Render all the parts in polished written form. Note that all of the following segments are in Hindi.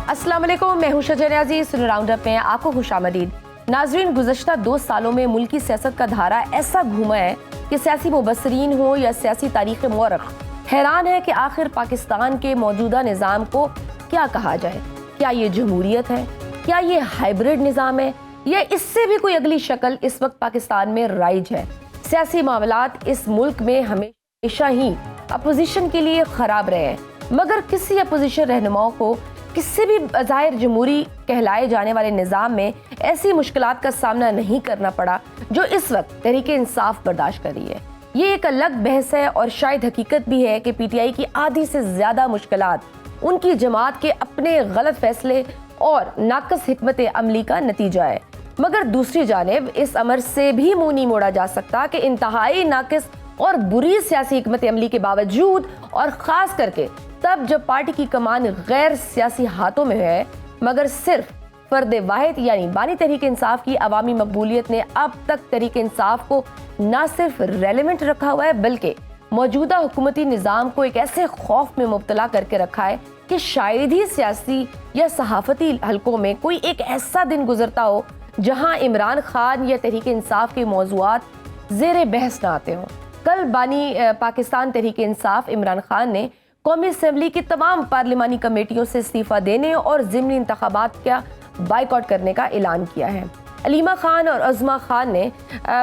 अस्सलाम वालेकुम, मैं हूं शजर अजीज। सुनो राउंड अप में आपको खुशामदीद। नाजरीन, गुज़श्ता 2 सालों में मुल्की सियासत का धारा ऐसा घूमा है कि सियासी मुबस्सरीन हो या सियासी तारीख मौरख हैरान है कि आखिर पाकिस्तान के मौजूदा निज़ाम को क्या कहा जाए। क्या ये जमहूरियत है? क्या ये हाइब्रिड निज़ाम है? या इससे भी कोई अगली शक्ल इस वक्त पाकिस्तान में राइज है? सियासी मामलात इस मुल्क में हमेशा ही अपोजिशन के लिए खराब रहे हैं, मगर किसी अपोजिशन रहनुमाओं को किसी भी ज़ाहिर जमहूरी कहलाए जाने वाले निज़ाम में ऐसी मुश्किलात का सामना नहीं करना पड़ा जो इस वक्त तहरीक इंसाफ बर्दाश्त कर रही है। ये एक अलग बहस है और शायद हकीकत भी है कि पीटीआई की आधी से ज़्यादा मुश्किलात उनकी जमात के अपने गलत फैसले और नाकस हिकमत अमली का नतीजा है। मगर दूसरी जानिब इस अमर से भी मुंह नहीं मोड़ा जा सकता कि इंतहाई नाकिस और बुरी सियासी हिकमत अमली के बावजूद, और ख़ास करके तब जब पार्टी की कमान गैर सियासी हाथों में है, मगर सिर्फ फर्द वाहिद यानी बानी तहरीक इंसाफ की अवामी मकबूलियत ने अब तक तहरीक इंसाफ को न सिर्फ रेलेवेंट रखा हुआ है बल्कि मौजूदा हुकूमती निज़ाम को एक ऐसे खौफ में मुब्तला करके रखा है कि शायद ही सियासी या सहाफती हलकों में कोई एक ऐसा दिन गुजरता हो जहां इमरान खान या तहरीक इंसाफ के मौज़ूआत ज़ेरे बहस ना आते हों। कल बानी पाकिस्तान तहरीक इंसाफ इमरान खान ने कौमी असम्बली की तमाम पार्लिमानी कमेटियों से इस्तीफा देने और ज़िमनी इंतखाबात का बाइकआउट करने का ऐलान किया है। अलीमा खान और अज़मा खान ने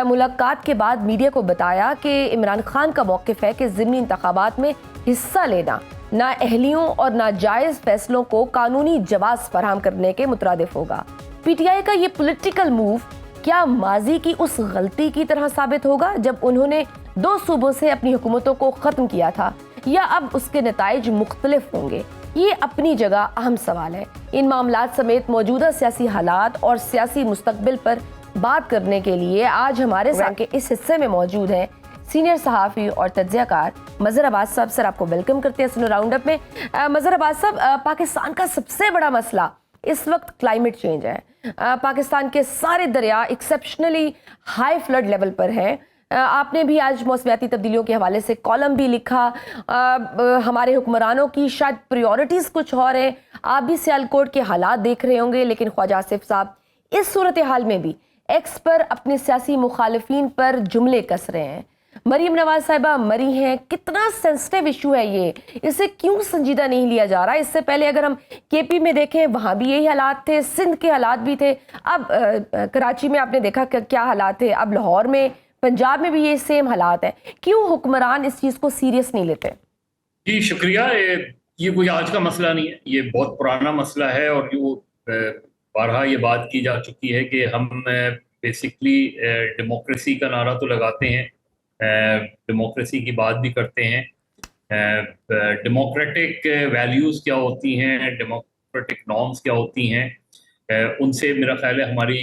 मुलाकात के बाद मीडिया को बताया कि इमरान खान का मौक़िफ़ है कि ज़िमनी इंतखाबात में हिस्सा लेना नाअहलियों और नाजायज़ फैसलों को कानूनी जवाज़ फराहम करने के मुतरादिफ होगा। पीटीआई का ये पॉलिटिकल मूव क्या माजी की उस गलती की तरह साबित होगा जब उन्होंने 2 सूबों से अपनी हुकूमतों को ख़त्म किया था, या अब उसके नताइज मुख्तलिफ होंगे? ये अपनी जगह अहम सवाल है। इन मामलात समेत मौजूदा सियासी हालात और सियासी मुस्तकबिल पर बात करने के लिए आज हमारे साथ के इस हिस्से में मौजूद हैं सीनियर सहाफ़ी और तज्ज़ियाकार मज़हर अब्बास साहब। सर, आपको वेलकम करते हैं सुनो राउंड अप में। मज़हर अब्बास साहब, पाकिस्तान का सबसे बड़ा मसला इस वक्त क्लाइमेट चेंज है। पाकिस्तान के सारे दरिया एक्सेप्शनली हाई फ्लड लेवल पर हैं। आपने भी आज मौसमियाती तब्दीलियों के हवाले से कॉलम भी लिखा। हमारे हुक्मरानों की शायद प्रायोरिटीज़ कुछ और हैं। आप भी सियालकोट के हालात देख रहे होंगे, लेकिन ख्वाजा आसिफ साहब इस सूरत हाल में भी एक्स पर अपने सियासी मुखालिफिन पर जुमले कस रहे हैं। मरीम नवाज साहिबा मरी हैं, कितना सेंसिटिव इशू है ये, इसे क्यों संजीदा नहीं लिया जा रहा? इससे पहले अगर हम केपी में देखें, वहाँ भी यही हालात थे, सिंध के हालात भी थे, अब कराची में आपने देखा क्या हालात थे, अब लाहौर में, पंजाब में भी ये सेम हालात है। क्यों हुक्मरान इस चीज़ को सीरियस नहीं लेते? जी शुक्रिया। ये कोई आज का मसला नहीं है, ये बहुत पुराना मसला है और जो बारहा ये बात की जा चुकी है कि हम बेसिकली डेमोक्रेसी का नारा तो लगाते हैं, डेमोक्रेसी की बात भी करते हैं। डेमोक्रेटिक वैल्यूज़ क्या होती हैं, डेमोक्रेटिक नॉर्म्स क्या होती हैं, उनसे मेरा ख्याल है हमारी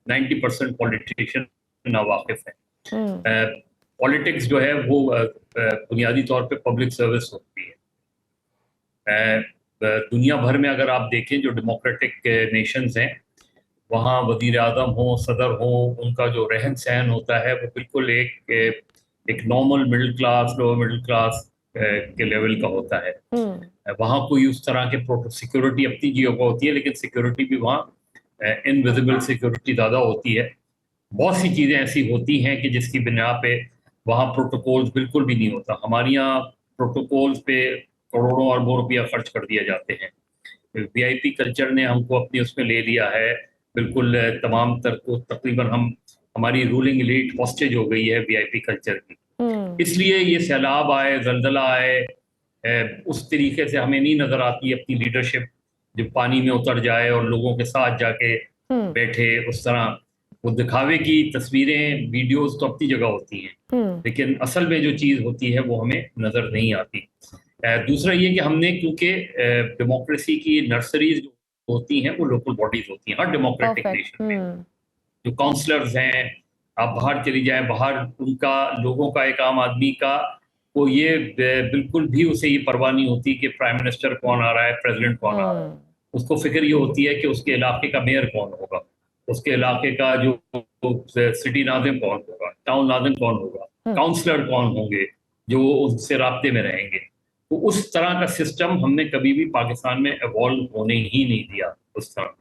90% पॉलिटिशियन नावाकिफ है। पॉलिटिक्स जो है वो बुनियादी तौर पे पब्लिक सर्विस होती है। दुनिया भर में अगर आप देखें जो डेमोक्रेटिक नेशंस हैं, वहाँ वज़ीर आज़म हो, सदर हो, उनका जो रहन सहन होता है वो बिल्कुल एक normal middle class, lower middle class के लेवल का होता है। वहाँ कोई उस तरह के सिक्योरिटी अपनी जगह होती है, लेकिन सिक्योरिटी भी वहाँ इनविजिबल सिक्योरिटी ज़्यादा होती है। बहुत सी चीज़ें ऐसी होती हैं कि जिसकी बिना पे वहाँ प्रोटोकॉल्स बिल्कुल भी नहीं होता। हमारे यहाँ प्रोटोकॉल्स पे करोड़ों अरबों रुपया खर्च कर दिए जाते हैं। वीआईपी कल्चर ने हमको अपने उसमें ले लिया है, बिल्कुल तमाम तर को तकरीबन हमारी रूलिंग एलीट हॉस्टेज हो गई है वीआईपी कल्चर की। इसलिए ये सैलाब आए, जलजला आए, उस तरीके से हमें नहीं नज़र आती अपनी लीडरशिप जो पानी में उतर जाए और लोगों के साथ जाके बैठे। उस तरह वो दिखावे की तस्वीरें, वीडियोस तो अपनी जगह होती हैं, लेकिन असल में जो चीज़ होती है वो हमें नज़र नहीं आती। दूसरा ये कि हमने, क्योंकि डेमोक्रेसी की नर्सरीज जो होती हैं वो लोकल बॉडीज होती हैं हर डेमोक्रेटिक नेशन में। जो काउंसलर्स हैं, आप बाहर चली जाएं, बाहर उनका, लोगों का, एक आम आदमी का को ये बिल्कुल भी उसे ये परवाह नहीं होती कि प्राइम मिनिस्टर कौन आ रहा है, प्रेसिडेंट कौन आ रहा है। उसको फिक्र ये होती है कि उसके इलाके का मेयर कौन होगा, उसके इलाके का जो सिटी नाज़िम कौन होगा, टाउन नाज़िम कौन होगा, काउंसलर कौन होंगे जो उससे राब्ते में रहेंगे। तो उस तरह का सिस्टम हमने कभी भी पाकिस्तान में एवॉल्व होने ही नहीं दिया उस तरह।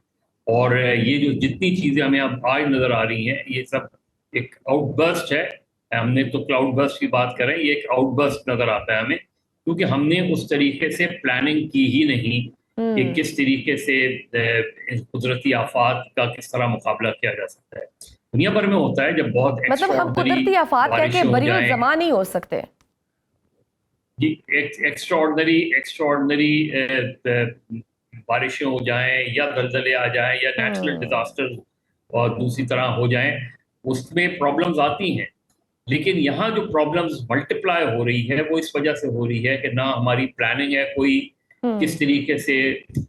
और ये जो जितनी चीज़ें हमें अब आज नज़र आ रही हैं, ये सब एक आउटबर्स्ट है। हमने तो क्लाउड बर्स्ट की बात करें, ये एक आउटबर्स्ट नज़र आता है हमें, क्योंकि हमने उस तरीके से प्लानिंग की ही नहीं कि किस तरीके से कुदरती आफात का किस तरह मुकाबला किया जा सकता है। दुनिया भर में होता है जब बहुत मतलब हम कुदरती आफात कह के बारिशें हो बरीउल जाएं, ज़मान नहीं हो सकते। जी, एक्स्ट्राऑर्डनरी बारिशें हो जाएं या दलदले आ जाएं या नेचुरल डिजास्टर और दूसरी तरह हो जाएं, उसमें प्रॉब्लम्स आती हैं। लेकिन यहाँ जो प्रॉब्लम्स मल्टीप्लाई हो रही है वो इस वजह से हो रही है कि ना हमारी प्लानिंग है कोई, किस तरीके से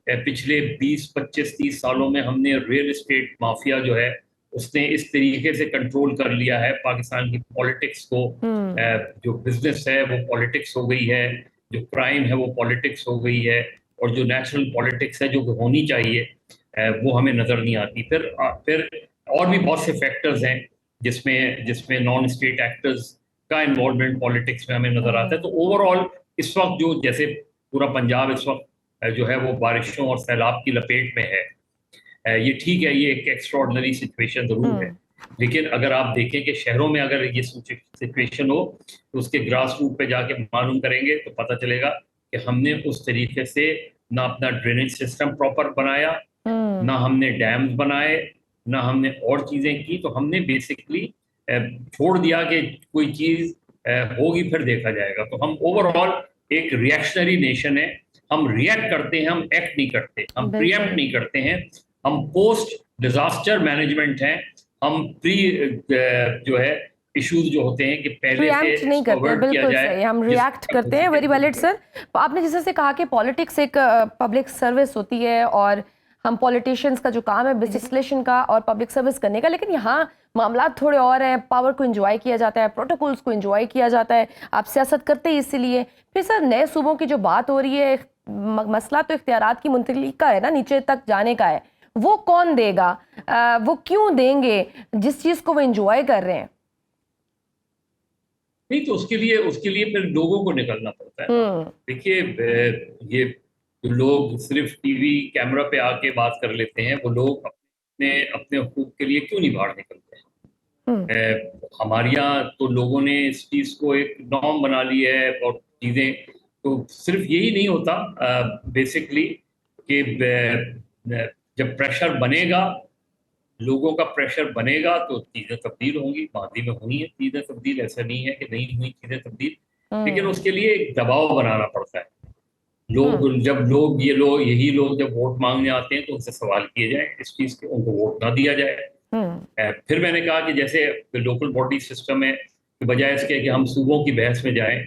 पिछले 20-25-30 सालों में हमने रियल एस्टेट माफिया जो है उसने इस तरीके से कंट्रोल कर लिया है पाकिस्तान की पॉलिटिक्स को। जो बिजनेस है वो पॉलिटिक्स हो गई है, जो क्राइम है वो पॉलिटिक्स हो गई है, और जो नेचुरल पॉलिटिक्स है जो होनी चाहिए वो हमें नजर नहीं आती। फिर और भी बहुत से फैक्टर्स हैं जिसमें नॉन स्टेट एक्टर्स का इन्वॉल्वमेंट पॉलिटिक्स में हमें नजर आता है। तो ओवरऑल इस वक्त जो जैसे पूरा पंजाब इस वक्त जो है वो बारिशों और सैलाब की लपेट में है, ये ठीक है, ये एक एक्स्ट्रॉर्डनरी सिचुएशन जरूर है। लेकिन अगर आप देखें कि शहरों में अगर ये सिचुएशन हो तो उसके ग्रास रूट पे जाके मालूम करेंगे तो पता चलेगा कि हमने उस तरीके से ना अपना ड्रेनेज सिस्टम प्रॉपर बनाया, ना हमने डैम्स बनाए, ना हमने और चीजें की। तो हमने बेसिकली छोड़ दिया कि कोई चीज होगी फिर देखा जाएगा। तो हम ओवरऑल एक रिएक्शनरी नेशन है, हम रिएक्ट करते हैं, हम एक्ट नहीं करते, हम प्रीएम्प्ट नहीं करते हैं, हम पोस्ट डिजास्टर मैनेजमेंट हैं। हम प्री जो है इश्यूज जो होते हैं कि पहले से नहीं करते हैं, बिल्कुल सही, हम रिएक्ट करते हैं। Very valid sir. आपने जैसे कहा कि पॉलिटिक्स एक पब्लिक सर्विस होती है और हम पॉलिटिशियंस का जो काम है लेजिस्लेशन का और पब्लिक सर्विस करने का, लेकिन यहाँ मामला थोड़े और हैं। पावर को एंजॉय किया जाता है, प्रोटोकॉल्स को एंजॉय किया जाता है, आप सियासत करते ही इसीलिए। फिर सर नए सूबों की जो बात हो रही है, मसला तो इख्तियारात की मुंतकिली का है ना, नीचे तक जाने का है। वो कौन देगा, वो क्यों देंगे जिस चीज को वो एंजॉय कर रहे हैं? नहीं, तो उसके लिए फिर लोगों को निकलना पड़ता है। देखिए, ये जो लोग सिर्फ टीवी कैमरा पे आके बात कर लेते हैं, वो लोग अपने अपने हुकूक के लिए क्यों नहीं बाहर निकलते हैं? हमारे यहाँ तो लोगों ने इस चीज को एक नॉर्म बना ली है, और चीजें तो सिर्फ यही नहीं होता बेसिकली कि जब प्रेशर बनेगा, लोगों का प्रेशर बनेगा तो चीजें तब्दील होंगी। माजी में हुई है चीजें तब्दील, ऐसा नहीं है कि नहीं हुई चीजें तब्दील, लेकिन उसके लिए एक दबाव बनाना पड़ता है। यही लोग जब वोट मांगने आते हैं तो उनसे सवाल किए जाए इस चीज के, उनको वोट ना दिया जाए। फिर मैंने कहा कि जैसे लोकल बॉडी सिस्टम है, बजाय इसके कि हम सूबों की बहस में जाएं,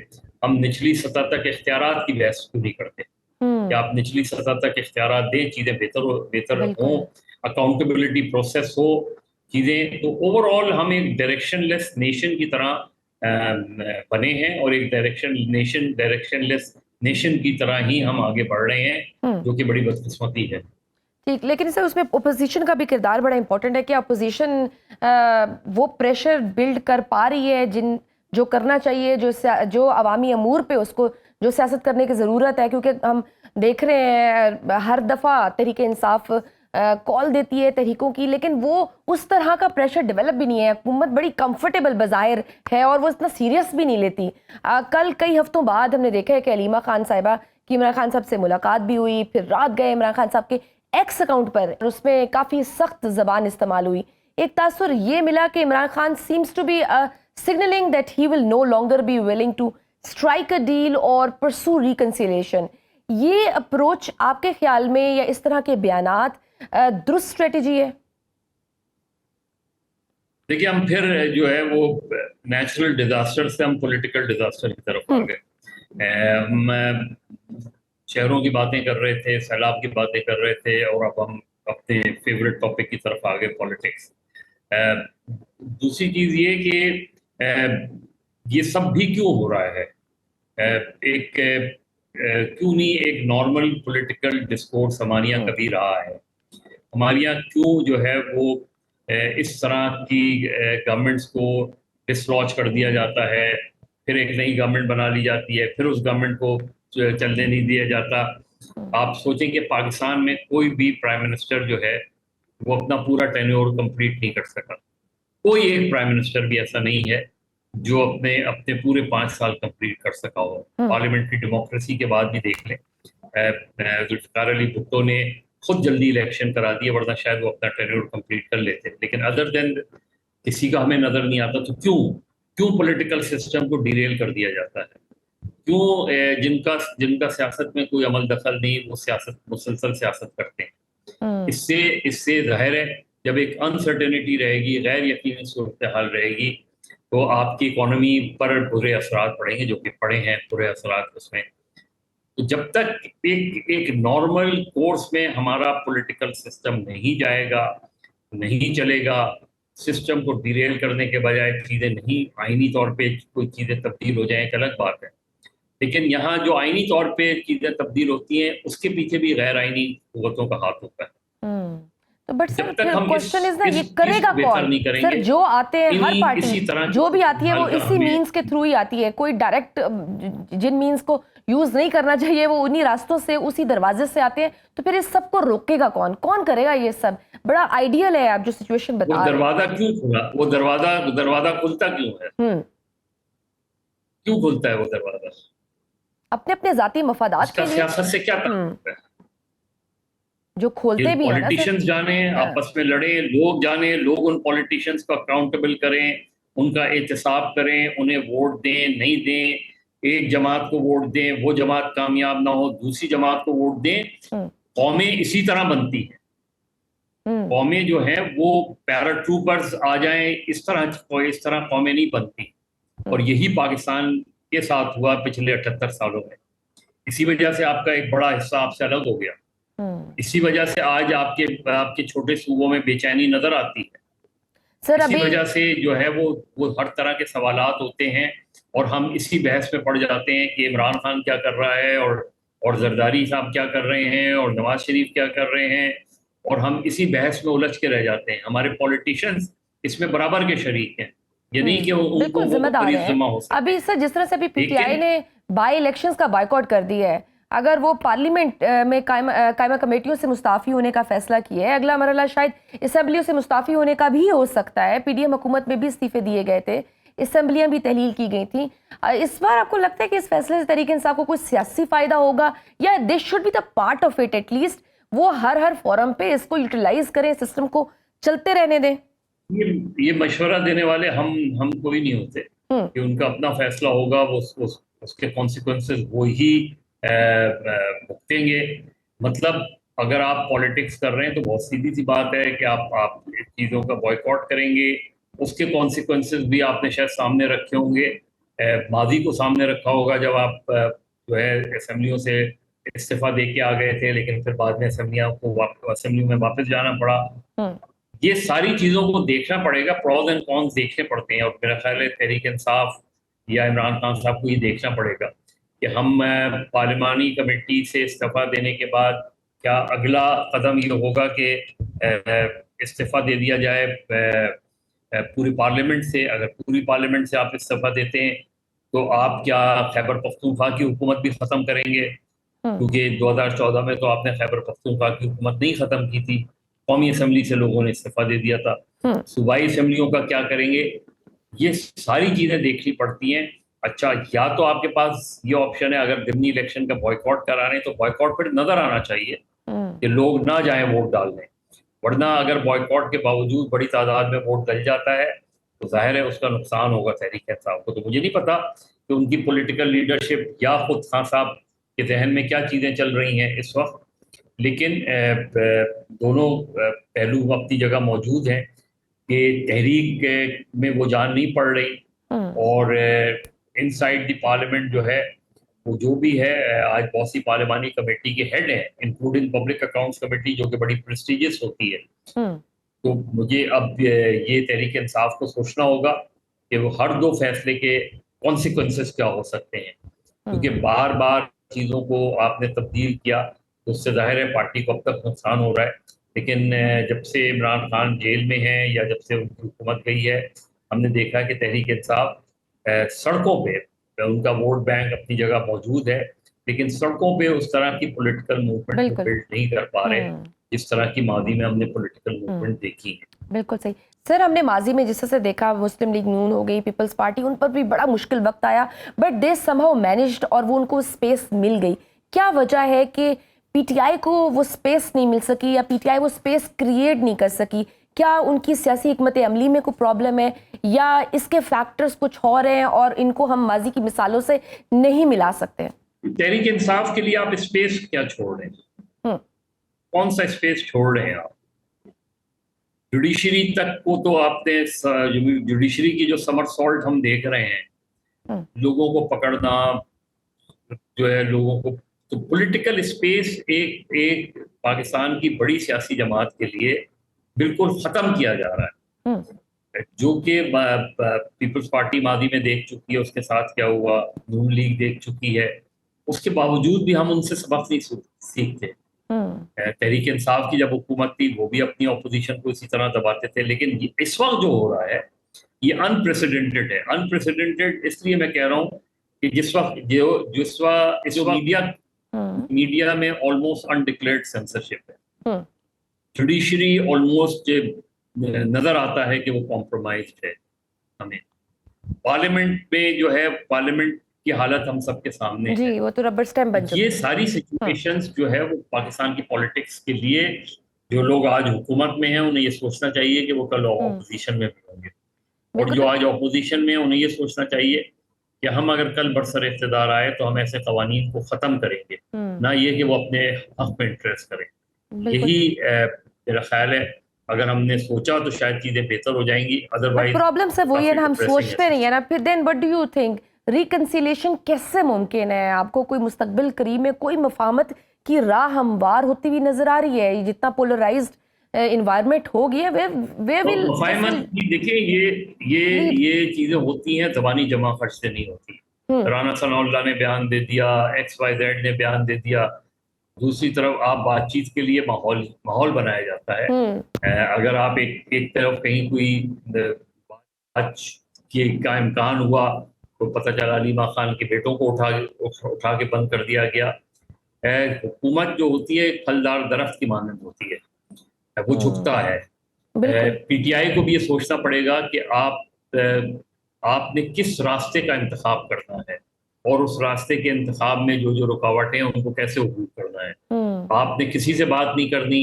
हम निचली सतह तक इख्तियारात की बहस क्यों नहीं करते कि आप निचली सतह तक इख्तियारात दें, चीजें बेहतर हों, अकाउंटेबिलिटी प्रोसेस हो चीजें। तो ओवरऑल हम एक डायरेक्शनलेस नेशन की तरह बने हैं, और एक डायरेक्शनलेस नेशन की तरह ही हम आगे बढ़ रहे हैं, जो कि बड़ी बदकिस्मती है। ठीक, लेकिन सर उसमें ओपोजिशन का भी किरदार बड़ा इंपॉर्टेंट है कि अपोजिशन वो प्रेशर बिल्ड कर पा रही है जो करना चाहिए, जो अवामी अमूर पे उसको जो सियासत करने की ज़रूरत है। क्योंकि हम देख रहे हैं हर दफ़ा तहरीक इंसाफ कॉल देती है तहरीकों की, लेकिन वो उस तरह का प्रेशर डेवलप भी नहीं है। हुकूमत बड़ी कंफर्टेबल बज़ाहिर है और वो इतना सीरियस भी नहीं लेती। कल कई हफ्तों बाद हमने देखा है कि अलीमा खान साहिबा की इमरान खान साहब से मुलाकात भी हुई, फिर रात गए इमरान खान साहब के एक्स अकाउंट पर, उसमें काफ़ी सख्त ज़बान इस्तेमाल हुई। एक तासुर ये मिला कि Imran Khan seems to be signaling that he will no longer be willing to strike a deal or pursue reconciliation. ये अप्रोच आपके ख्याल में या इस तरह के बयानात दुरुस्त स्ट्रेटजी है? देखिए, हम फिर जो है वो नेचुरल डिजास्टर से हम पॉलिटिकल डिजास्टर की तरफ आ गए। हम शहरों की बातें कर रहे थे, सैलाब की बातें कर रहे थे, और अब हम अपने फेवरेट टॉपिक की तरफ आ गए, पॉलिटिक्स। दूसरी चीज ये कि ये सब भी क्यों हो रहा है, क्यों नहीं एक नॉर्मल पॉलिटिकल डिस्कोर्स हमारे यहाँ कभी रहा है? हमारे यहाँ क्यों जो है वो इस तरह की गवर्नमेंट्स को डिसलॉन्च कर दिया जाता है, फिर एक नई गवर्नमेंट बना ली जाती है, फिर उस गवर्नमेंट को चलने नहीं दिया जाता। आप सोचें कि पाकिस्तान में कोई भी प्राइम मिनिस्टर जो है वो अपना पूरा टेन्योर कंप्लीट नहीं कर सका। कोई एक प्राइम मिनिस्टर भी ऐसा नहीं है जो अपने अपने पूरे 5 साल कंप्लीट कर सका हो। पार्लियामेंट्री डेमोक्रेसी के बाद भी देख लें, जुल्फिकार अली भुट्टो ने खुद जल्दी इलेक्शन करा दिए, वरना शायद वो अपना टेन्योर कंप्लीट कर लेते। लेकिन अदर देन किसी का हमें नजर नहीं आता। तो क्यों क्यों पॉलिटिकल सिस्टम को डिरेल कर दिया जाता है? क्यों जिनका जिनका सियासत में कोई अमल दखल नहीं, वो सियासत मुसलसल सियासत करते हैं? इससे इससे जाहिर है जब एक अनसर्टेनिटी रहेगी, गैर यकीनी सूरत हाल रहेगी, तो आपकी इकोनॉमी पर बुरे असरात पड़ेंगे, जो कि पड़े हैं बुरे असरात उसमें। तो जब तक एक नॉर्मल कोर्स में हमारा पॉलिटिकल सिस्टम नहीं जाएगा, नहीं चलेगा, सिस्टम को डिरेल करने के बजाय चीज़ें नहीं आईनी तौर पे कोई चीज़ें तब्दील हो जाए, एक अलग बात है। लेकिन यहाँ जो आईनी तौर पे चीज़ें तब्दील होती हैं, उसके पीछे भी गैर आईनी कुव्वतों का हाथ होता है। तो बट सर जब तक हम क्वेश्चन इज ना, ये इस करेगा बेहतर कौन? नहीं करेंगे, सर जो आते हैं हर इसी पार्टी तरह जो भी आती है वो हल इसी हमें- मींस के थ्रू ही आती है। कोई डायरेक्ट जिन मींस को यूज नहीं करना चाहिए वो उन्हीं रास्तों से, उसी दरवाजे से आते हैं। तो फिर इस सब को रोकेगा कौन? कौन करेगा ये सब? बड़ा आइडियल है आप जो सिचुएशन वो बता रहे हैं। दरवाजा क्यों खुला? वो दरवाजा खुलता क्यों है? क्यों खुलता है वो दरवाजा? अपने अपने जाती मफादात उसका के लिए सियासत से क्या ताल्लुक है? जो खोलते भी है ना सर। पॉलिटिशियंस जाने, आपस में लड़े, लोग जाने, लोग उन पॉलिटिशियंस को अकाउंटेबल करें, उनका एहतसाब करें, उन्हें वोट दें नहीं दें, एक जमात को वोट दें, वो जमात कामयाब ना हो, दूसरी जमात को वोट दें। कौमें इसी तरह बनती हैं। कौमें जो हैं वो पैराट्रूपर्स आ जाएं, इस तरह कौमें नहीं बनती। और यही पाकिस्तान के साथ हुआ पिछले 78 सालों में। इसी वजह से आपका एक बड़ा हिस्सा आपसे अलग हो गया। इसी वजह से आज आपके छोटे सूबों में बेचैनी नजर आती है। सर इसी अभी वजह से जो है वो हर तरह के सवालात होते हैं, और हम इसी बहस में पड़ जाते हैं कि इमरान खान क्या कर रहा है, और जरदारी साहब क्या कर रहे हैं, और नवाज शरीफ क्या कर रहे हैं, और हम इसी बहस में उलझ के रह जाते हैं। हमारे पॉलिटिशियंस इसमें बराबर के शरीक हैं। ये नहीं कि उनको बिल्कुल जिम्मेदार है। हो सकता अभी सर जिस तरह से अभी पीटीआई ने बाई इलेक्शंस का बायकॉट कर दिया है, अगर वो पार्लियामेंट में कायमा कमेटियों से मुस्ताफी होने का फैसला किया है, अगला मरहला शायद असेंबलियों से मुस्ताफी होने का भी हो सकता है। पीडीएम हुकूमत में भी इस्तीफे दिए गए थे, असेंबलियां भी तहलील की गई थी। इस बार आपको लगता है कि इस फैसले से तरीके इंसाफ को कोई सियासी फायदा होगा, या this should be the part of it? At least वो हर फोरम पे इसको यूटिलाइज करें, सिस्टम को चलते रहने दें। ये मशवरा देने वाले हम कोई नहीं होते कि उनका अपना फैसला होगा, वो उसके कॉन्सिक्वेंसेस वो ही भुगतेंगे। मतलब अगर आप पॉलिटिक्स कर रहे हैं तो बहुत सीधी सी बात है कि आप चीज़ों का बॉयकॉट करेंगे, उसके कॉन्सिक्वेंसेस भी आपने शायद सामने रखे होंगे, माजी को सामने रखा होगा जब आप जो है असेंबलियों से इस्तीफा दे के आ गए थे, लेकिन फिर बाद में असेंबली में वापस जाना पड़ा। ये सारी चीज़ों को देखना पड़ेगा, प्रोज एंड कॉन्स देखने पड़ते हैं, और मेरा ख्याल है तहरीक इंसाफ या इमरान खान साहब को ये देखना पड़ेगा कि हम पार्लिमानी कमेटी से इस्तीफा देने के बाद क्या अगला कदम ये होगा कि इस्तीफा दे दिया जाए पूरी पार्लियामेंट से। अगर पूरी पार्लियामेंट से आप इस्तीफा देते हैं तो आप क्या खैबर पख्तूनख्वा की हुकूमत भी ख़त्म करेंगे? क्योंकि 2014 में तो आपने खैबर पख्तूनख्वा की हुकूमत नहीं ख़त्म की थी, कौमी असम्बली से लोगों ने इस्तीफा दे दिया था। सूबाई असम्बलियों का क्या करेंगे? ये सारी चीज़ें देखनी पड़ती हैं। अच्छा, या तो आपके पास ये ऑप्शन है, अगर दिमनी इलेक्शन का बॉयकॉट करा रहे हैं तो बॉयकॉट पर नजर आना चाहिए कि लोग ना जाएं वोट डालने, वरना अगर बॉयकॉट के बावजूद बड़ी तादाद में वोट डल जाता है तो जाहिर है उसका नुकसान होगा तहरीक इंसाफ को। तो मुझे नहीं पता कि उनकी पॉलिटिकल लीडरशिप या खुद खान साहब के जहन में क्या चीज़ें चल रही हैं इस वक्त, लेकिन दोनों पहलू अपनी जगह मौजूद हैं कि तहरीक में वो जान नहीं पड़ रही, और इनसाइड द पार्लियामेंट जो है वो जो भी है, आज बहुत सी पार्लियामानी कमेटी के हेड हैं, इंक्लूडिंग पब्लिक अकाउंट्स कमेटी जो कि बड़ी प्रेस्टिजियस होती है। तो मुझे अब ये तहरीक इंसाफ को सोचना होगा कि वो हर दो फैसले के कॉन्सिक्वेंसेस क्या हो सकते हैं, क्योंकि बार बार चीज़ों को आपने तब्दील किया तो उससे जाहिर है पार्टी को अब तक नुकसान हो रहा है। लेकिन जब से इमरान खान जेल में है या जब से उनकी हुकूमत गई है, हमने देखा कि तहरीक इंसाफ सड़कों पे उनका वोट बैंक अपनी जगह मौजूद है, लेकिन सड़कों पे उस तरह की पॉलिटिकल मूवमेंट को बिल्कुल। बिल्ड नहीं कर पा रहे जिस तरह की मादी में हमने पॉलिटिकल मूवमेंट देखी है। बिल्कुल सही सर, हमने माजी में जिस तरह से देखा, मुस्लिम लीग नून हो गई, पीपल्स पार्टी, उन पर भी बड़ा मुश्किल वक्त आया, बट दे समहाउ मैनेज्ड और वो उनको स्पेस मिल गई। क्या वजह है कि पीटीआई को वो स्पेस नहीं मिल सकी या पीटीआई वो स्पेस क्रिएट नहीं कर सकी? क्या उनकी सियासी हिकमत अमली में कोई प्रॉब्लम है या इसके फैक्टर्स कुछ और हैं और इनको हम माजी की मिसालों से नहीं मिला सकते? तहरीक इंसाफ के लिए आप स्पेस क्या छोड़ रहे हैं? कौन सा स्पेस छोड़ रहे हैं आप? जुडिशरी तक को तो आपने, जुडिशरी की जो समरसॉल्ट हम देख रहे हैं, लोगों को पकड़ना जो है, लोगों को, तो पॉलिटिकल स्पेस एक पाकिस्तान की बड़ी सियासी जमात के लिए बिल्कुल खत्म किया जा रहा है, जो कि पीपल्स पार्टी मादी में देख चुकी है, उसके साथ क्या हुआ, नून लीग देख चुकी है, उसके बावजूद भी हम उनसे सबक नहीं सीखते। तहरीक इंसाफ की जब हुकूमत थी वो भी अपनी अपोजिशन को इसी तरह दबाते थे, लेकिन इस वक्त जो हो रहा है ये अनप्रेसिडेंटेड है। अनप्रेसिडेंटेड इसलिए मैं कह रहा हूँ कि जिस वक्त मीडिया में ऑलमोस्ट अनडिक्लेयर्ड सेंसरशिप है, जुडिशरी ऑलमोस्ट नजर आता है कि वो कॉम्प्रोमाइज्ड है। हमें पार्लियामेंट में जो है, पार्लियामेंट की हालत हम सबके सामने जी, वो तो रबर स्टैम्प बन चुकी है। ये सारी सिचुएशंस जो है वो पाकिस्तान की पॉलिटिक्स के लिए, जो लोग आज हुकूमत में हैं उन्हें ये सोचना चाहिए कि वो कल ऑपोजिशन में भी होंगे, और जो आज ऑपोजिशन में हैं उन्हें ये सोचना चाहिए कि हम अगर कल बरसर इख्तिदार आए तो हम ऐसे कवानीन को ख़त्म करेंगे, ना ये कि वो अपने हक में इंटरेस्ट करें। यही मेरा ख्याल है, अगर हमने सोचा तो शायद चीज़ें बेहतर हो जाएंगी, अदरवाइज प्रॉब्लम से वही है ना, हम सोचते नहीं है ना। फिर then what do you think, reconciliation कैसे मुमकिन है? आपको कोई मुस्तकबिल करीब में कोई मफाहमत की राह हमवार होती हुई नजर आ रही है? जितना पोलराइज्ड एनवायरनमेंट हो गई है, वे विल देखिए, ये चीजें होती हैं, ज़बानी जमा खर्च से नहीं होती। राना सनाउल्लाह ने बयान दे दिया, XYZ ने बयान दे दिया, दूसरी तरफ आप बातचीत के लिए माहौल बनाया जाता है। अगर आप एक तरफ कहीं कोई बात का इम्कान हुआ तो पता चला अली मां खान के बेटों को उठा के बंद कर दिया गया। हुकूमत जो होती है फलदार दरख्त की मानंद होती है, वो झुकता है। पीटीआई को भी ये सोचना पड़ेगा कि आपने किस रास्ते का इंतखाब करना है और उस रास्ते के इंतखाब में जो जो रुकावटें हैं उनको कैसे अबूर करना है। आपने किसी से बात नहीं करनी।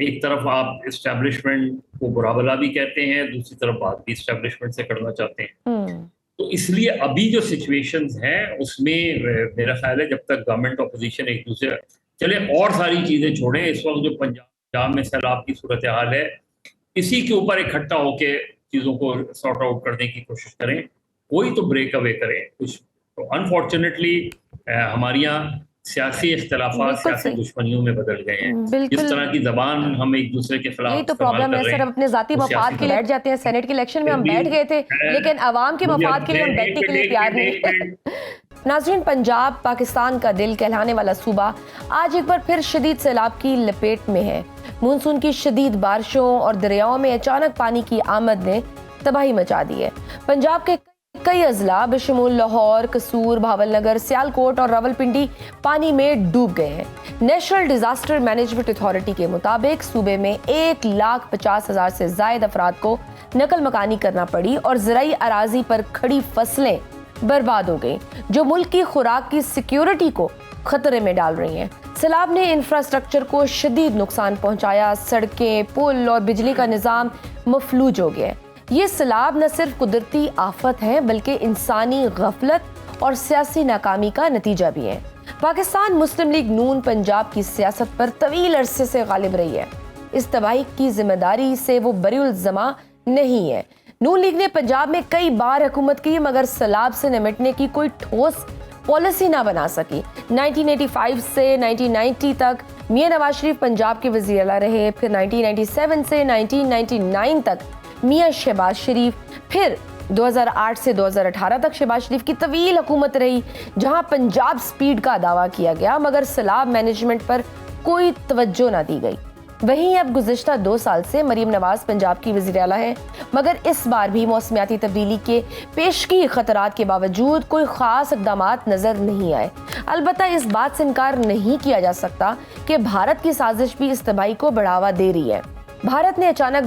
एक तरफ आप इस्टेब्लिशमेंट को बुरा भला भी कहते हैं, दूसरी तरफ बात भी इस्टेब्लिशमेंट से करना चाहते हैं। तो इसलिए अभी जो सिचुएशंस हैं उसमें मेरा ख्याल है जब तक गवर्नमेंट अपोजिशन एक दूसरे, चले और सारी चीज़ें छोड़ें, इस वक्त जो पंजाब में सैलाब की सूरत हाल है, इसी के ऊपर इकट्ठा होकर चीज़ों को सॉर्ट आउट करने की कोशिश करें, कोई तो ब्रेक अवे करें कुछ। तो अनफॉर्चुनेटली हमारे यहाँ सियासी इख्तिलाफात सियासी दुश्मनियों में बदल गए हैं। जिस तरह की जबान हम एक दूसरे के खिलाफ, यही तो प्रॉब्लम है सर, हम अपने जाती मफाद के लिए बैठ जाते हैं। सेनेट के इलेक्शन में हम बैठ गए थे, लेकिन आवाम के मफाद के लिए हम बैठने के लिए तैयार नहीं। नाज़रीन, पंजाब पाकिस्तान का दिल कहलाने वाला सूबा आज एक बार फिर शदीद सैलाब की लपेट में है। मानसून की शदीद बारिशों और दरियाओं में अचानक पानी की आमद ने तबाही मचा दी है। पंजाब के कई अजला बशमूल लाहौर, कसूर, भावलनगर, सियालकोट और रावलपिंडी पानी में डूब गए हैं। नेशनल डिजास्टर मैनेजमेंट अथॉरिटी के मुताबिक सूबे में 1,50,000 से ज्यादा अफराद को नकल मकानी करना पड़ी और ज़राई अराजी पर खड़ी फसलें बर्बाद हो गई, जो मुल्क की खुराक की सिक्योरिटी को खतरे में डाल रही हैं। सैलाब ने इंफ्रास्ट्रक्चर को शदीद नुकसान पहुंचाया। सड़कें, पुल और बिजली का निज़ाम मफलूज हो गया। ये सैलाब न सिर्फ कुदरती आफत है बल्कि इंसानी गफलत और सियासी नाकामी का नतीजा भी है। पाकिस्तान मुस्लिम लीग नून पंजाब की सियासत पर तवील अरसे से गालिब रही है। इस तबाही की जिम्मेदारी से वो बरीउल ज़मा नहीं है। नून लीग ने पंजाब में कई बार हुकूमत की, मगर सैलाब से निपटने की कोई ठोस पॉलिसी ना बना सकी। 1985 से 1990 तक मियां नवाज शरीफ पंजाब के वज़ीर आला रहे, फिर 1997 से 1999 तक मियां शहबाज शरीफ, फिर 2008 से 2018 तक शहबाज शरीफ की तवील हुकूमत रही, जहां पंजाब स्पीड का दावा किया गया मगर सैलाब मैनेजमेंट पर कोई तवज्जो ना दी गई। वहीं अब गुज़िश्ता 2 साल से मरीम नवाज पंजाब की वज़ीर आला है, मगर इस बार भी मौसमियाती तब्दीली के पेशगी खतरात के बावजूद कोई ख़ास इक़दामात नज़र नहीं आए। अलबत्ता इस बात से इनकार नहीं किया जा सकता कि भारत की साजिश भी इस तबाही को बढ़ावा दे रही है। भारत ने अचानक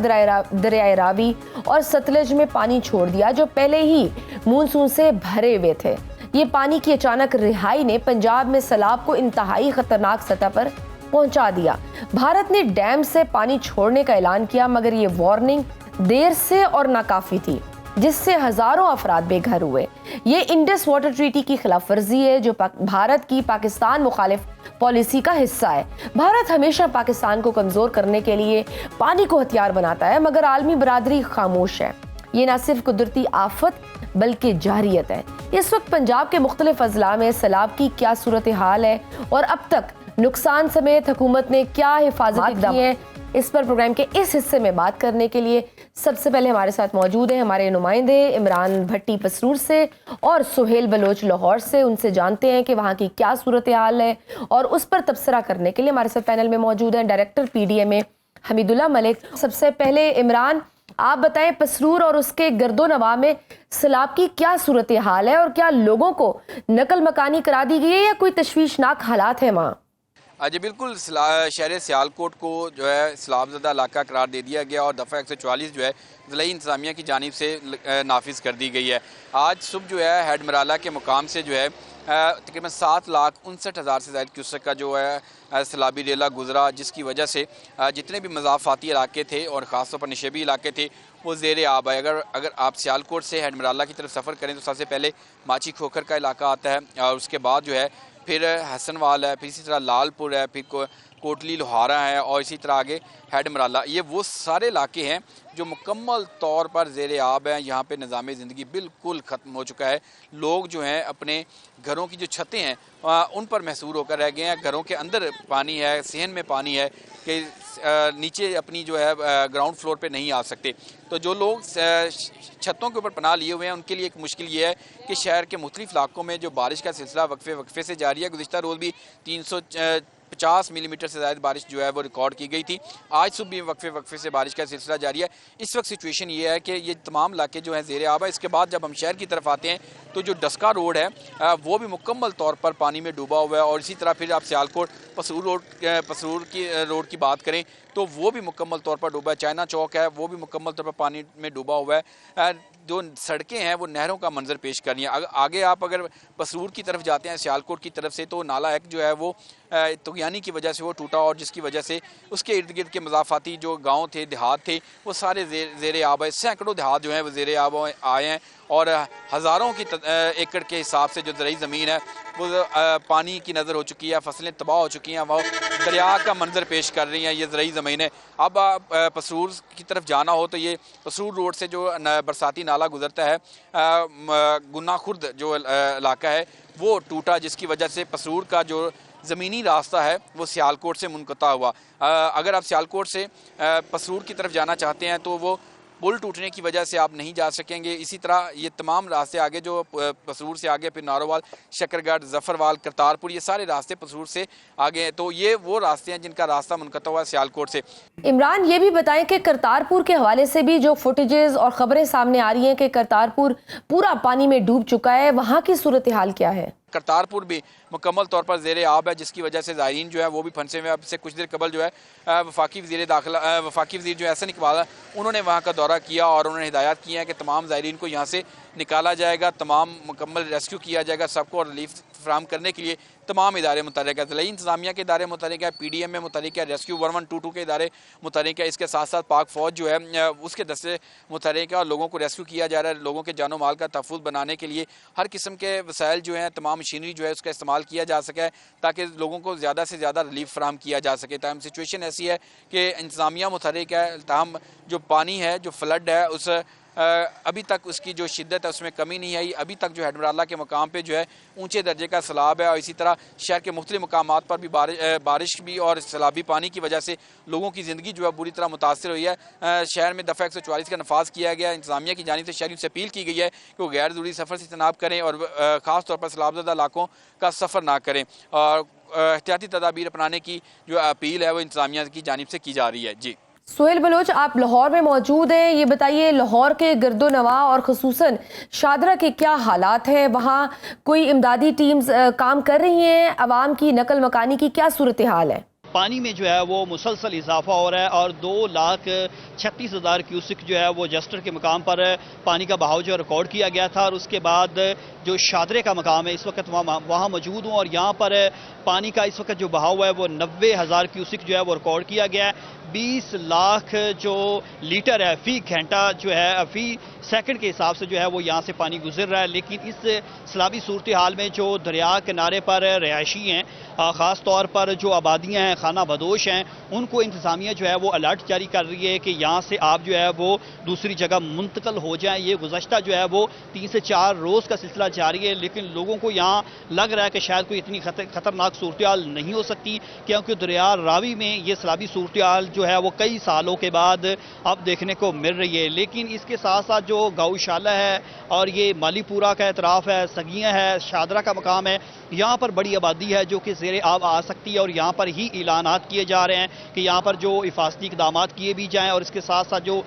दरियाए रावी और सतलज में पानी छोड़ दिया जो पहले ही मानसून से भरे हुए थे। ये पानी की अचानक रिहाई ने पंजाब में सैलाब को इंतहाई खतरनाक सतह पर पहुंचा दिया। भारत ने डैम से पानी छोड़ने का ऐलान किया, मगर ये वार्निंग देर से और नाकाफी थी, जिससे हजारों अफराद बेघर हुए। ये इंडस वाटर ट्रीटी की खिलाफ वर्जी है जो भारत की पाकिस्तान मुखालिफ पॉलिसी का हिस्सा है। भारत हमेशा पाकिस्तान को कमजोर करने के लिए पानी को हथियार बनाता है, मगर आलमी बरादरी खामोश है। ये न सिर्फ कुदरती आफत बल्कि जारियत है। इस वक्त पंजाब के मुख्तलिफ अजला में सैलाब की क्या सूरत हाल है और अब तक नुकसान समेत हुकूमत ने क्या हिफाजती इक़दाम किए हैं, इस पर प्रोग्राम के इस हिस्से में बात करने के लिए सबसे पहले हमारे साथ मौजूद हैं हमारे नुमाइंदे इमरान भट्टी पसरूर से और सुहेल बलोच लाहौर से। उनसे जानते हैं कि वहाँ की क्या सूरत हाल है और उस पर तबसरा करने के लिए हमारे साथ पैनल में मौजूद हैं डायरेक्टर PDMA हमीदुल्लाह मलिक। सबसे पहले इमरान, आप बताएं पसरूर और उसके गर्दो नवा में सैलाब की क्या सूरत हाल है और क्या लोगों को नकल मकानी करा दी गई है या कोई तशवीशनाक हालात है वहाँ? जी बिल्कुल, शहर सियालकोट को जो है सैलाबज़दा इलाका करार दे दिया गया और दफ़ा 144 जो है ज़िला इंतज़ामिया की जानिब से नाफिज कर दी गई है। आज सुबह जो है हेड मराला के मुकाम से जो है तकरीबन 7,59,000 से ज़ायद क्यूसेक का जो है सैलाबी रेला गुजरा, जिसकी वजह से जितने भी मज़ाफ़ाती इलाके थे और ख़ास तौर पर नशेबी इलाके थे वो ज़ेर आब है। अगर आप सियालकोट से हेड मराला की तरफ सफ़र करें तो सबसे पहले माची खोखर का इलाका आता है और उसके बाद जो है फिर हसनवाल है, फिर इसी तरह लालपुर है, फिर कोटली लोहारा है और इसी तरह आगे हेड मराला। ये वो सारे इलाके हैं जो मुकम्मल तौर पर ज़ेर आब हैं। यहाँ पे निज़ाम ज़िंदगी बिल्कुल ख़त्म हो चुका है। लोग जो हैं अपने घरों की जो छतें हैं उन पर महसूर होकर रह गए हैं। घरों के अंदर पानी है, सहन में पानी है कि नीचे अपनी जो है ग्राउंड फ्लोर पे नहीं आ सकते। तो जो लोग छतों के ऊपर पनाह लिए हुए हैं उनके लिए एक मुश्किल ये है कि शहर के मुख्तलिफ इलाकों में जो बारिश का सिलसिला वक्फे से जारी है। गुज़िश्ता रोज़ भी 350 मिलीमीटर से ज़्यादा बारिश जो है वो रिकॉर्ड की गई थी। आज सुबह भी वक्फे से बारिश का सिलसिला जारी है। इस वक्त सिचुएशन ये है कि ये तमाम इलाके जो हैं ज़ेर आब है। इसके बाद जब हम शहर की तरफ आते हैं तो जो डस्का रोड है वो भी मुकम्मल तौर पर पानी में डूबा हुआ है और इसी तरह फिर आप सियालकोट पसरूर की रोड की बात करें तो वो भी मुकम्मल तौर पर डूबा है। चाइना चौक है वो भी मुकम्मल तौर पर पानी में डूबा हुआ है। जो सड़कें हैं वो नहरों का मंजर पेश कर रही हैं। आगे आप अगर पसरूर की तरफ जाते हैं सियालकोट की तरफ से तो नाला एक जो है वो तुगयानी की वजह से वो टूटा और जिसकी वजह से उसके इर्द गिर्द के मज़ाफ़ाती जो गाँव थे, देहात थे, वो सारे ज़ेर आब है। सैकड़ों देहात जो हैं वो ज़ेर आब आए हैं और हज़ारों की एकड़ के हिसाब से जो ज़रई ज़मीन है वो पानी की नज़र हो चुकी है, फसलें तबाह हो चुकी हैं, वो दरिया का मंजर पेश कर रही हैं ये ज़रई ज़मीन है। अब पसरूर की तरफ जाना हो तो ये पसरूर रोड से जो बरसाती नाला गुजरता है गुन्ना खुर्द जो इलाका है वो टूटा, जिसकी वजह से पसरूर का जो ज़मीनी रास्ता है वो सियालकोट से मुनक़ता हुआ। अगर आप सियालकोट से पसरूर की तरफ जाना चाहते हैं तो वो पुल टूटने की वजह से आप नहीं जा सकेंगे। इसी तरह ये तमाम रास्ते आगे जो पसरूर से आगे फिर नारोवाल, शकरगढ़, जफरवाल, करतारपुर, ये सारे रास्ते पसरूर से आगे हैं। तो ये वो रास्ते हैं जिनका रास्ता मुनक़ता हुआ है सियालकोट से। इमरान, ये भी बताएं कि करतारपुर के हवाले से भी जो फुटेजेस और खबरें सामने आ रही हैं कि करतारपुर पूरा पानी में डूब चुका है, वहाँ की सूरत हाल क्या है? करतारपुर भी मुकम्मल तौर पर ज़ेर आब है, जिसकी वजह से ज़ायरीन जो है वो भी फंसे हुए। अब से कुछ देर कबल जो है वफाकी वज़ीर जो एहसन इकबाल उन्होंने वहाँ का दौरा किया और उन्होंने हिदायत की है कि तमाम ज़ायरीन को यहाँ से निकाला जाएगा, तमाम मुकम्मल रेस्क्यू किया जाएगा, सबको रिलीफ फराहम करने के लिए तमाम इदारे मुतहरिक है। ज़िला इंतज़ामिया के इदारे मुतहरिक है, PDMA मुतहरिक है, रेस्क्यू 1122 के इदारे मुतहरिक है। इसके साथ साथ पाक फ़ौज जो है उसके दस्ते मुतहरिक है और लोगों को रेस्क्यू किया जा रहा है। लोगों के जानो माल का तहफ़्फ़ुज़ बनाने के लिए हर किस्म के वसाइल जो हैं, तमाम मशीनरी जो है उसका इस्तेमाल किया जा सके ताकि लोगों को ज़्यादा से ज़्यादा रिलीफ फराहम किया जा सके। ताहम सिचुएशन ऐसी है कि इंतज़ामिया मुतहरिक है, ताहम जो पानी है, जो फ्लड है, उस अभी तक उसकी जो शिद्दत है उसमें कमी नहीं आई। अभी तक जो हेडमराला के मकाम पे जो है ऊंचे दर्जे का सैलाब है और इसी तरह शहर के मुख्तलिफ मकामात पर भी बारिश भी और सैलाबी पानी की वजह से लोगों की ज़िंदगी जो है बुरी तरह मुतासर हुई है। शहर में दफ़ा 144 का नफाज किया गया। इंतज़ामिया की जानिब से शहरियों से अपील की गई है कि वो गैर ज़रूरी सफ़र से इज्तनाब करें और ख़ास तौर पर सैलाबज़दा इलाकों का सफ़र ना करें और एहतियाती तदाबीर अपनाने की जो अपील है वो इंतज़ामिया की जानिब से की जा रही है। जी सोहेल बलोच, आप लाहौर में मौजूद हैं। ये बताइए, लाहौर के गिरदो नवा और खुसूसन शादरा के क्या हालात हैं? वहाँ कोई इमदादी टीम्स काम कर रही हैं? अवाम की नकल मकानी की क्या सूरत हाल है? पानी में जो है वो मुसलसल इजाफा हो रहा है और 2,36,000 क्यूसिक जो है वो जस्टर के मकाम पर पानी का बहाव जो रिकॉर्ड किया गया था। और उसके बाद जो शादरे का मकाम है, इस वक्त वहाँ मौजूद हूँ और यहाँ पर पानी का इस वक्त जो बहाव है वो 90,000 क्यूसिक जो है वो रिकॉर्ड किया गया है। 20 लाख जो लीटर है फी घंटा जो है फी सेकंड के हिसाब से जो है वो यहाँ से पानी गुजर रहा है। लेकिन इस सैलाबी सूरत हाल में जो दरिया किनारे पर रहायशी हैं, ख़ास तौर पर जो आबादियाँ हैं, खाना बदोश हैं, उनको इंतज़ामिया जो है वो अलर्ट जारी कर रही है कि यहाँ से आप जो है वो दूसरी जगह मुंतकिल हो जाएँ। ये गुज़श्ता जो है वो 3 से 4 रोज़ का सिलसिला जारी है। लेकिन लोगों को यहाँ लग रहा है कि शायद कोई इतनी खतरनाक सूरत हाल नहीं हो सकती, क्योंकि दरिया रावी में ये सैलाबी सूरत हाल जो है वो कई सालों के बाद अब देखने को मिल रही है। लेकिन इसके साथ साथ जो गौशाला है और ये मालीपुरा का एतराफ़ है, सगियाँ है, शादरा का मकाम है, यहाँ पर बड़ी आबादी है जो कि ज़ेरे आब आ सकती है। और यहाँ पर ही ऐलानात किए जा रहे हैं कि यहाँ पर जो हिफाजती इक़दामात किए भी जाएँ और इसके साथ साथ जो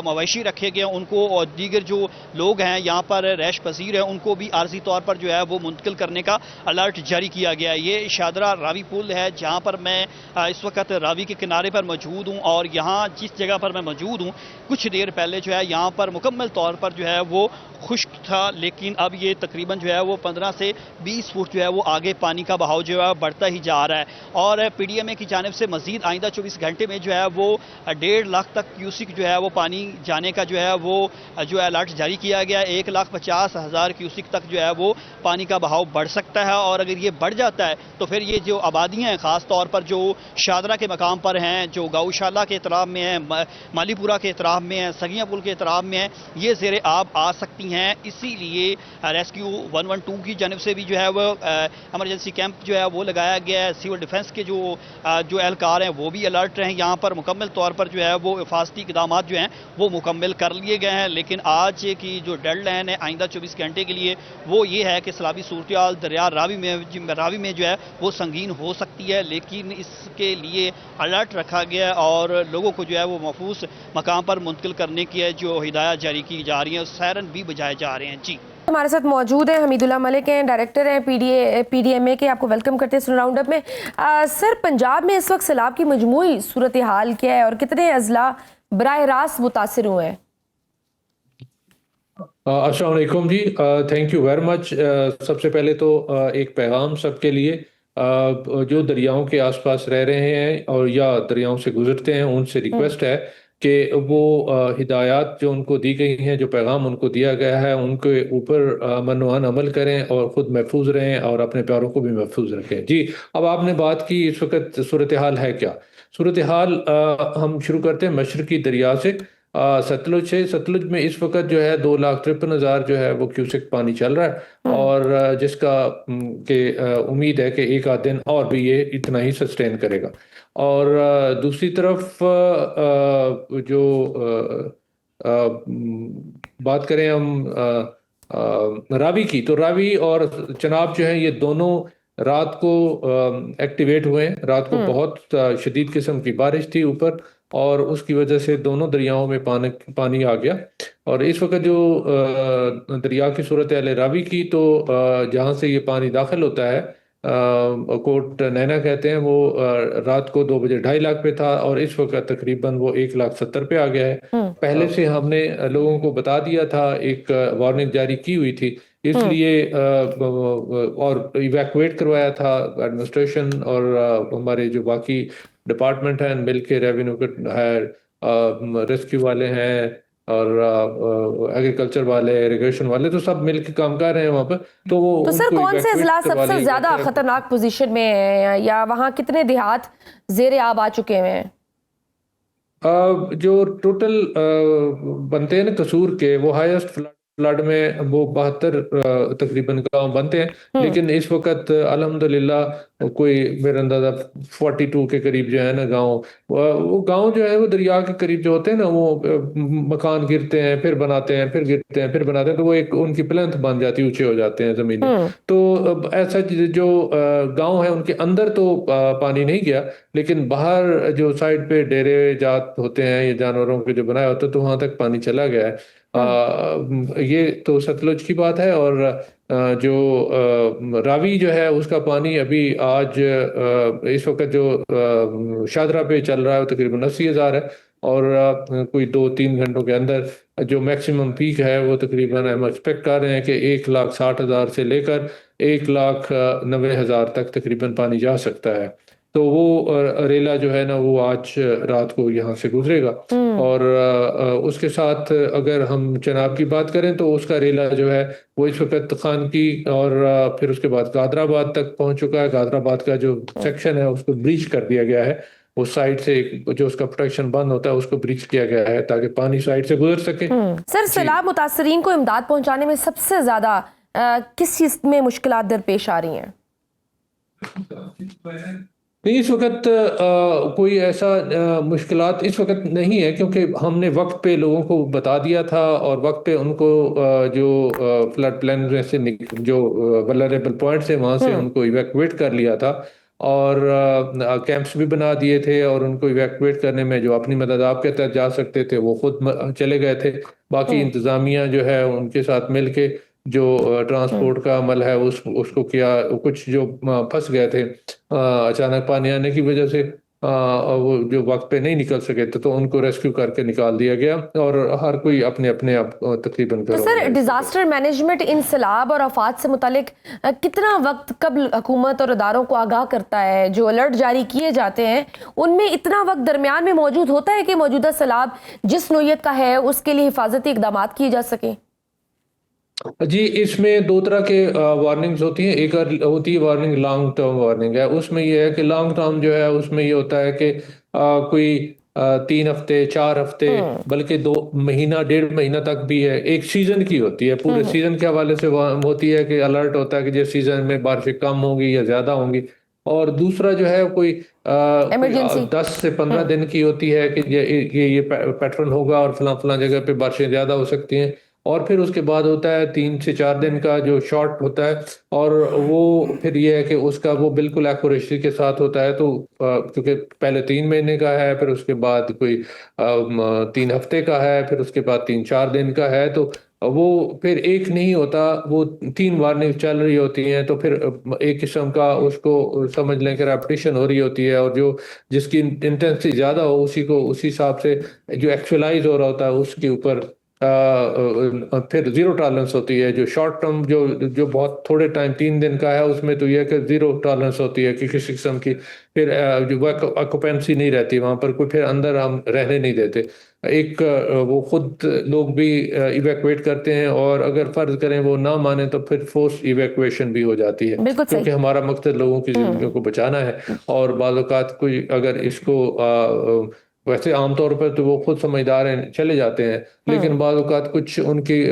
मवेशी रखे गए हैं उनको और दीगर जो लोग हैं यहाँ पर रैश पजीर हैं उनको भी आर्जी तौर पर जो है वो मुंतकिल करने का अलर्ट जारी किया गया है। ये शादरा रावी पुल है जहाँ पर मैं इस वक्त रावी के किनारे पर मौजूद हूँ और यहाँ जिस जगह पर मैं मौजूद हूँ कुछ देर पहले जो है यहाँ पर मुकम्मल तौर पर जो है वो खुश्क था। लेकिन अब ये तकरीबन जो है वो 15 से 20 फुट जो है वो आगे पानी का बहाव जो है बढ़ता ही जा रहा है। और PDMA की जानिब से मजीद आइंदा 24 घंटे में जो है वो 1.5 लाख तक क्यूसिक जो है वो पानी जाने का जो है वो जो अलर्ट जारी किया गया है। 1,50,000 क्यूसिक तक जो है वो पानी का बहाव बढ़ सकता है। और अगर ये बढ़ जाता है तो फिर ये जो आबादियाँ हैं, ख़ास तौर पर जो शादरा के मकाम पर हैं, जो गौशाला के एतराफ़ में है, मालीपुरा के एतराफ़ में है, सगिया पुल के एतराफ़ में है, ये ज़ेरे आब आ सकती हैं। इसीलिए रेस्क्यू 112 की जानिब से भी जो है वो एमरजेंसी कैंप जो है वो लगाया गया है। सिविल डिफेंस के जो एहलकार हैं वो भी अलर्ट रहे। यहाँ पर मुकम्मल तौर पर जो है वो हिफाजती इक़दामात जो हैं वो मुकम्मल कर लिए गए हैं। लेकिन आज की जो डेडलाइन है आइंदा 24 घंटे के लिए वो ये है कि सैलाबी सूरत हाल दरिया रावी में जो है वो संगीन हो सकती है। लेकिन इसके लिए अलर्ट रखा गया और लोगों को जो है वो महफूज मकाम पर मुंतकिल करने की जो हिदायत जारी की जा रही है, सायरन भी बजाए जा रहे हैं। जी, हमारे साथ मौजूद हैं हमीदुल्लाह मलिक हैं, डायरेक्टर हैं PDMA के। आपको वेलकम करते हैं सुन राउंड अप में। सर, पंजाब में इस वक्त सैलाब की मजमूई सूरत हाल क्या है और कितने अजला बराह रास्त मुतासिर हुए हैं? अस्सलाम वालेकुम जी, थैंक यू वेरी मच। सबसे पहले तो एक पैगाम सबके लिए जो दरियाओं के आसपास रह रहे हैं और या दरियाओं से गुजरते हैं, उनसे रिक्वेस्ट है कि वो हिदायत जो उनको दी गई हैं, जो पैगाम उनको दिया गया है, उनके ऊपर अमन अमल करें और ख़ुद महफूज रहें और अपने प्यारों को भी महफूज रखें। जी, अब आपने बात की इस वक्त सूरत हाल है क्या? सूरत हाल हम शुरू करते हैं मशरकी दरिया से, सतलुज से। सतलुज में इस वक्त जो है 2,53,000 जो है वो क्यूसेक पानी चल रहा है और जिसका के उम्मीद है कि एक आध दिन और भी ये इतना ही सस्टेन करेगा। और दूसरी तरफ जो बात करें हम रावी की, तो रावी और चनाब जो है ये दोनों रात को एक्टिवेट हुए हैं। रात को बहुत शदीद किस्म की बारिश थी ऊपर और उसकी वजह से दोनों दरियाओं में पानी आ गया। और इस वक्त जो दरिया की सूरत है रावी की, तो जहाँ से ये पानी दाखिल होता है, कोट नैना कहते हैं, वो रात को 2 बजे 2.5 लाख पे था और इस वक्त तकरीबन वो 1,70,000 पे आ गया है। पहले से हमने लोगों को बता दिया था, एक वार्निंग जारी की हुई थी, इसलिए और इवैक्यूएट करवाया था एडमिनिस्ट्रेशन और हमारे जो बाकी डिपार्टमेंट हैं, मिल के रेवेन्यू है, रेस्क्यू वाले हैं और एग्रीकल्चर वाले, इरिगेशन वाले, तो सब मिल के काम कर रहे हैं वहाँ पर। तो सर, कौन से अजला सबसे ज्यादा खतरनाक पोजीशन में है या वहाँ कितने देहात ज़ेरे आब आ चुके हैं? जो टोटल बनते हैं ना कसूर के, वो हाईएस्ट फ्लड फ्लड में वो 72 तकरीबन गांव बनते हैं, लेकिन इस वक्त अल्हम्दुलिल्लाह कोई मेरा अंदाजा 42 के करीब जो है ना गांव, वो गांव जो है वो दरिया के करीब जो होते हैं ना, वो मकान गिरते हैं फिर बनाते हैं, फिर गिरते हैं फिर बनाते हैं, तो वो एक उनकी प्लेंथ बन जाती है, ऊंचे हो जाते हैं जमीनें। तो ऐसा जो गांव है उनके अंदर तो पानी नहीं गया, लेकिन बाहर जो साइड पे डेरे जात होते हैं या जानवरों के जो बनाए होते हैं, तो वहां तक पानी चला गया है। ये तो सतलुज की बात है। और जो रावी जो है उसका पानी अभी आज इस वक्त जो शादरा पे चल रहा है वो तकरीबन 80,000 है, और कोई 2-3 घंटों के अंदर जो मैक्सिमम पीक है वो तकरीबन हम एक्सपेक्ट कर रहे हैं कि 1,60,000 से लेकर 1,90,000 तक तकरीबन पानी जा सकता है। तो वो रेला जो है ना वो आज रात को यहाँ से गुजरेगा। और उसके साथ अगर हम चनाब की बात करें तो उसका रेला जो है वो इस वक्त खान की और फिर उसके बाद गादराबाद तक पहुंच चुका है। गादराबाद का जो सेक्शन है उसको ब्रीच कर दिया गया है, उस साइड से जो उसका प्रोटेक्शन बंद होता है उसको ब्रीच किया गया है ताकि पानी साइड से गुजर सके। सर, सैलाब मुतासरीन को इमदाद पहुंचाने में सबसे ज्यादा किस चीज में मुश्किलात दरपेश आ रही हैं? नहीं, इस वक्त कोई ऐसा मुश्किलात इस वक्त नहीं है, क्योंकि हमने वक्त पे लोगों को बता दिया था और वक्त पे उनको जो फ्लड प्लान में से जो वल्नरेबल पॉइंट्स है वहाँ से उनको इवैक्यूएट कर लिया था, और कैंप्स भी बना दिए थे, और उनको इवैक्यूएट करने में जो अपनी मदद आपके तहत जा सकते थे वो खुद चले गए थे। बाकी इंतज़ामिया जो है उनके साथ मिल के जो ट्रांसपोर्ट का अमल है उसको किया। कुछ जो फंस गए थे अचानक पानी आने की वजह से, वो जो वक्त पे नहीं निकल सके थे, तो उनको रेस्क्यू करके निकाल दिया गया, और हर कोई अपने अपने आप तकरीबन। तो सर, डिजास्टर मैनेजमेंट इन सैलाब और आफात से मुतालिक कितना वक्त कब हुकूमत और इदारों को आगाह करता है? जो अलर्ट जारी किए जाते हैं उनमें इतना वक्त दरमियान में मौजूद होता है कि मौजूदा सैलाब जिस नोयत का है उसके लिए हिफाजती इकदाम किए जा सके? जी, इसमें दो तरह के वार्निंग्स होती हैं। एक होती है वार्निंग, लॉन्ग टर्म वार्निंग है। उसमें यह है कि लॉन्ग टर्म जो है उसमें ये होता है कि कोई 3 हफ्ते 4 हफ्ते बल्कि 2 महीना 1.5 महीना तक भी है, एक सीजन की होती है। पूरे सीजन के हवाले से होती है कि अलर्ट होता है कि जिस सीजन में बारिशें कम होंगी या ज्यादा होंगी। और दूसरा जो है कोई 10 से 15 दिन की होती है कि ये पैटर्न होगा और फलां जगह पे बारिशें ज्यादा हो सकती हैं। और फिर उसके बाद होता है 3 से 4 दिन का जो शॉर्ट होता है, और वो फिर ये है कि उसका वो बिल्कुल एक्यूरेसी के साथ होता है। तो क्योंकि पहले 3 महीने का है, फिर उसके बाद कोई 3 हफ्ते का है, फिर उसके बाद 3-4 दिन का है, तो वो फिर एक नहीं होता, वो 3 वार्निंग चल रही होती हैं। तो फिर एक किस्म का उसको समझ लें कि रेपिटेशन हो रही होती है, और जो जिसकी इंटेंसिटी ज़्यादा हो उसी हिसाब से जो एक्चुअलाइज हो रहा होता है उसके ऊपर फिर जीरो टॉलरेंस होती है। जो शॉर्ट टर्म जो बहुत थोड़े टाइम 3 दिन का है उसमें तो यह कि जीरो टॉलरेंस होती है कि किसी किस्म की फिर जो ऑक्यूपेंसी नहीं रहती वहाँ पर, कोई फिर अंदर हम रहने नहीं देते। एक वो खुद लोग भी इवैक्यूएट करते हैं, और अगर फर्ज करें वो ना माने तो फिर फोर्स इवैक्यूएशन भी हो जाती है, क्योंकि हमारा मकसद लोगों की जिंदगियों को बचाना है। और बाज़ औक़ात कोई अगर इसको वैसे आमतौर पर तो वो खुद समझदार हैं, चले जाते हैं, लेकिन बाज़ औक़ात कुछ उनकी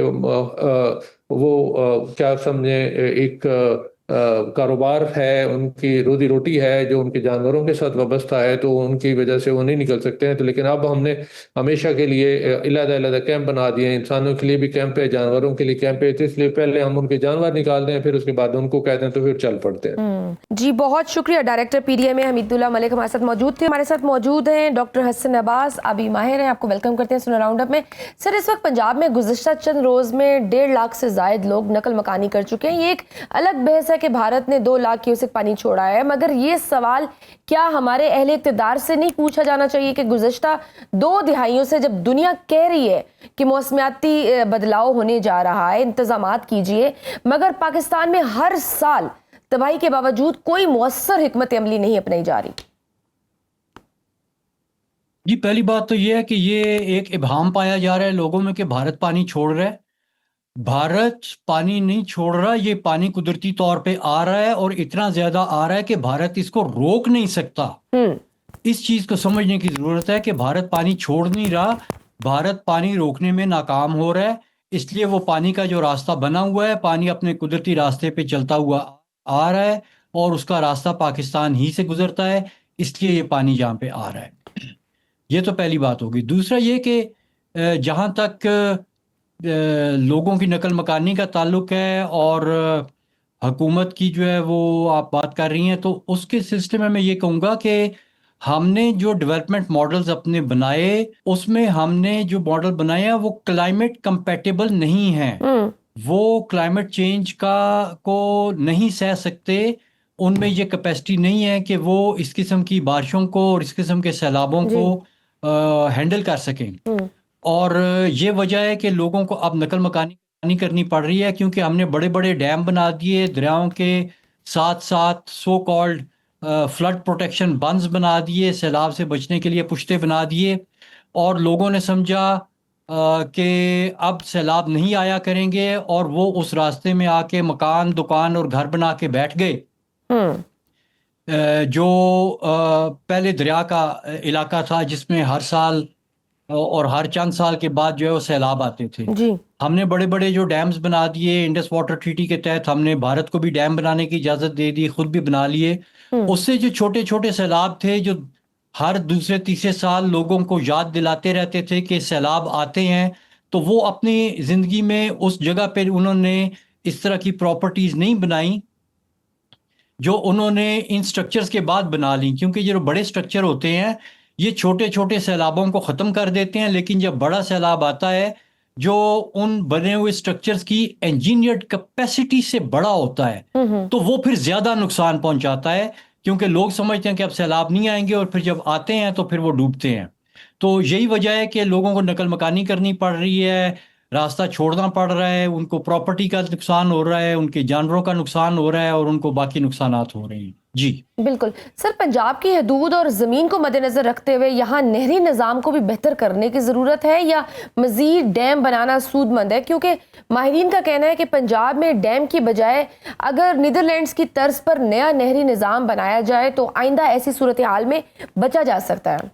क्या समझे एक कारोबार है, उनकी रोजी रोटी है जो उनके जानवरों के साथ वाबस्ता है, तो उनकी वजह से वो नहीं निकल सकते हैं। तो लेकिन अब हमने हमेशा के लिए अलग-अलग कैंप बना दिए हैं। इंसानों के लिए भी कैंप है, जानवरों के लिए कैंप है, तो इसलिए पहले हम उनके जानवर निकालते हैं, फिर उसके बाद उनको कहते हैं, तो फिर चल पड़ते हैं। जी, बहुत शुक्रिया। डायरेक्टर PDM हमीदुल्लाह मलिक हमारे साथ मौजूद थे। हमारे साथ मौजूद हैं डॉक्टर हसन अब्बास, अभी माहिर हैं, आपको वेलकम करते हैं सुनो राउंड अप में। सर, इस वक्त पंजाब में गुज़िश्ता चंद रोज में 1.5 लाख से जायद लोग नकल मकानी कर चुके हैं। ये एक अलग बहस है कि भारत ने 2 लाख क्यूसेक पानी छोड़ा है, मगर ये सवाल क्या हमारे अहले इक़्तिदार से नहीं पूछा जाना चाहिए कि गुज़िश्ता 2 दिहाइयों से जब दुनिया कह रही है कि मौसमियाती बदलाव होने जा रहा है, इंतजामात कीजिए, मगर पाकिस्तान में हर साल तबाही के बावजूद कोई मुअस्सर हिकमत अमली नहीं अपनाई जा रही? जी, पहली बात तो ये है कि ये एक इब्हाम पाया जा रहा है लोगों में कि भारत पानी छोड़ रहा है। भारत पानी नहीं छोड़ रहा, ये पानी कुदरती तौर पे आ रहा है, और इतना ज्यादा आ रहा है कि भारत इसको रोक नहीं सकता। इस चीज को समझने की जरूरत है कि भारत पानी छोड़ नहीं रहा, भारत पानी रोकने में नाकाम हो रहा है। इसलिए वो पानी का जो रास्ता बना हुआ है, पानी अपने कुदरती रास्ते पे चलता हुआ आ रहा है और उसका रास्ता पाकिस्तान ही से गुजरता है, इसलिए ये पानी यहाँ पे आ रहा है। ये तो पहली बात होगी। दूसरा ये कि जहाँ तक लोगों की नकल मकानी का ताल्लुक है और हुकूमत की जो है वो आप बात कर रही हैं, तो उसके सिलसिले में मैं ये कहूँगा कि हमने जो डेवलपमेंट मॉडल्स अपने बनाए, उसमें हमने जो मॉडल बनाए हैं वो क्लाइमेट कंपैटिबल नहीं हैं। वो क्लाइमेट चेंज को नहीं सह सकते, उनमें ये कैपेसिटी नहीं है कि वो इस किस्म की बारिशों को और इस किस्म के सैलाबों को हैंडल कर सकें। और ये वजह है कि लोगों को अब नकल मकानी करनी पड़ रही है, क्योंकि हमने बड़े बड़े डैम बना दिए, दरियाओं के साथ साथ सो कॉल्ड फ्लड प्रोटेक्शन बंस बना दिए, सैलाब से बचने के लिए पुश्ते बना दिए, और लोगों ने समझा कि अब सैलाब नहीं आया करेंगे और वो उस रास्ते में आके मकान, दुकान और घर बना के बैठ गए। जो पहले दरिया का इलाका था जिसमें हर साल और हर चंद साल के बाद जो है वो सैलाब आते थे जी। हमने बड़े बड़े जो डैम्स बना दिए, इंडस वाटर ट्रीटी के तहत हमने भारत को भी डैम बनाने की इजाज़त दे दी, खुद भी बना लिए। उससे जो छोटे छोटे सैलाब थे जो हर दूसरे तीसरे साल लोगों को याद दिलाते रहते थे कि सैलाब आते हैं, तो वो अपनी ज़िंदगी में उस जगह पर उन्होंने इस तरह की प्रॉपर्टीज़ नहीं बनाई जो उन्होंने इन स्ट्रक्चर्स के बाद बना ली, क्योंकि जो बड़े स्ट्रक्चर होते हैं ये छोटे छोटे सैलाबों को ख़त्म कर देते हैं, लेकिन जब बड़ा सैलाब आता है जो उन बने हुए स्ट्रक्चर्स की इंजीनियर्ड कैपेसिटी से बड़ा होता है, तो वो फिर ज़्यादा नुकसान पहुंचाता है, क्योंकि लोग समझते हैं कि अब सैलाब नहीं आएंगे और फिर जब आते हैं तो फिर वो डूबते हैं। तो यही वजह है कि लोगों को नकल मकानी करनी पड़ रही है, रास्ता छोड़ना पड़ रहा है, उनको प्रॉपर्टी का नुकसान हो रहा है, उनके जानवरों का नुकसान हो रहा है और उनको बाकी नुकसानात हो रहे हैं। जी बिल्कुल सर, पंजाब की हदूद और ज़मीन को मद्देनज़र रखते हुए यहाँ नहरी निज़ाम को भी बेहतर करने की ज़रूरत है या मज़ीद डैम बनाना सूदमंद है? क्योंकि माहिरीन का कहना है कि पंजाब में डैम की बजाय अगर नीदरलैंड्स की तर्ज पर नया नहरी निज़ाम बनाया जाए तो आइंदा ऐसी सूरत हाल में बचा जा सकता है।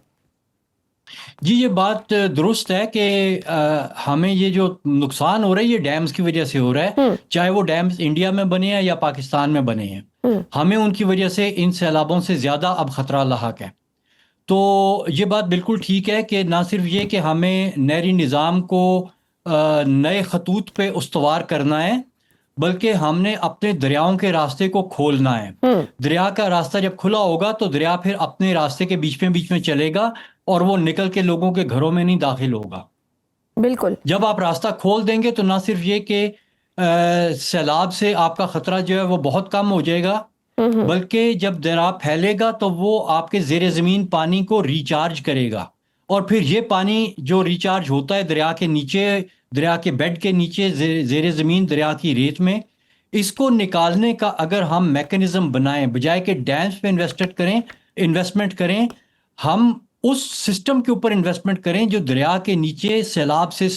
जी, ये बात दुरुस्त है कि हमें ये जो नुकसान हो रहा है ये डैम्स की वजह से हो रहा है, चाहे वो डैम्स इंडिया में बने हैं या पाकिस्तान में बने हैं। हमें उनकी वजह से इन सैलाबों से ज़्यादा अब ख़तरा लाहक है। तो ये बात बिल्कुल ठीक है कि ना सिर्फ ये कि हमें नहरी निज़ाम को नए खतूत पे उस्तवार करना है, बल्कि हमने अपने दरियाओं के रास्ते को खोलना है। दरिया का रास्ता जब खुला होगा तो दरिया फिर अपने रास्ते के बीच में चलेगा और वो निकल के लोगों के घरों में नहीं दाखिल होगा। बिल्कुल, जब आप रास्ता खोल देंगे तो ना सिर्फ ये कि सैलाब से आपका खतरा जो है वो बहुत कम हो जाएगा, बल्कि जब दरिया फैलेगा तो वो आपके ज़ेरे ज़मीन पानी को रिचार्ज करेगा और फिर ये पानी जो रिचार्ज होता है दरिया के नीचे, दरिया के बेड के नीचे ज़ेरे ज़मीन दरिया की रेत में, इसको निकालने का अगर हम मैकेनिज्म बनाएं, बजाय के डैम्स पे इन्वेस्टमेंट करें, हम उस सिस्टम के ऊपर इन्वेस्टमेंट करें जो दरिया के नीचे सैलाब से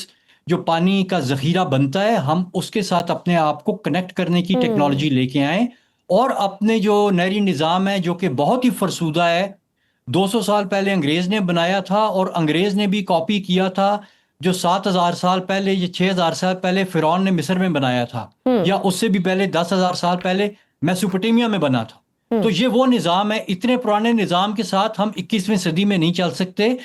जो पानी का ज़ख़ीरा बनता है, हम उसके साथ अपने आप को कनेक्ट करने की टेक्नोलॉजी लेके आएँ और अपने जो नहरी निज़ाम है जो कि बहुत ही फरसूदा है, 200 साल पहले अंग्रेज़ ने बनाया था और अंग्रेज़ ने भी कॉपी किया था जो 7000 साल पहले या 6000 साल पहले फ़िरौन ने मिस्र में बनाया था, या उससे भी पहले 10,000 साल पहले मेसोपोटामिया में बना था। तो ये वो निज़ाम है, इतने पुराने निज़ाम के साथ हम 21वीं सदी में नहीं चल सकते।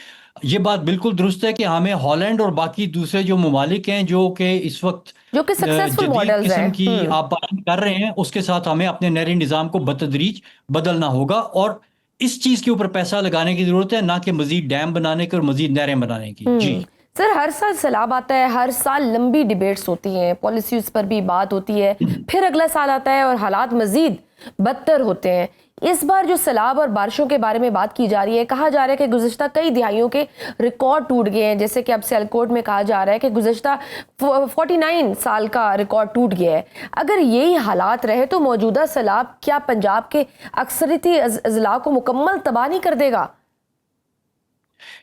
ये बात बिल्कुल दुरुस्त है कि हमें हॉलैंड और बाकी दूसरे जो ममालिक हैं जो कि इस वक्त जो कि सक्सेसफुल जदीद मॉडल्स किस्म हैं, की आप बात कर रहे हैं, उसके साथ हमें अपने नहरी निज़ाम को बतदरीज बदलना होगा और इस चीज़ के ऊपर पैसा लगाने की ज़रूरत है, ना कि मज़ीद डैम बनाने की और मज़ीद नहरें बनाने की। जी सर, हर साल सैलाब आता है, हर साल लंबी डिबेट्स होती हैं, पॉलिसीज पर भी बात होती है, फिर अगला साल आता है और हालात मजीद बदतर होते हैं। इस बार जो सैलाब और बारिशों के बारे में बात की जा रही है, कहा जा रहा है कि गुज़िश्ता कई दिहाइयों के रिकॉर्ड टूट गए हैं, जैसे कि अब सियालकोट में कहा जा रहा है कि गुज़िश्ता 49 साल का रिकॉर्ड टूट गया है। अगर यही हालात रहे तो मौजूदा सैलाब क्या पंजाब के अक्सरियती अजला को मुकम्मल तबाह नहीं कर देगा?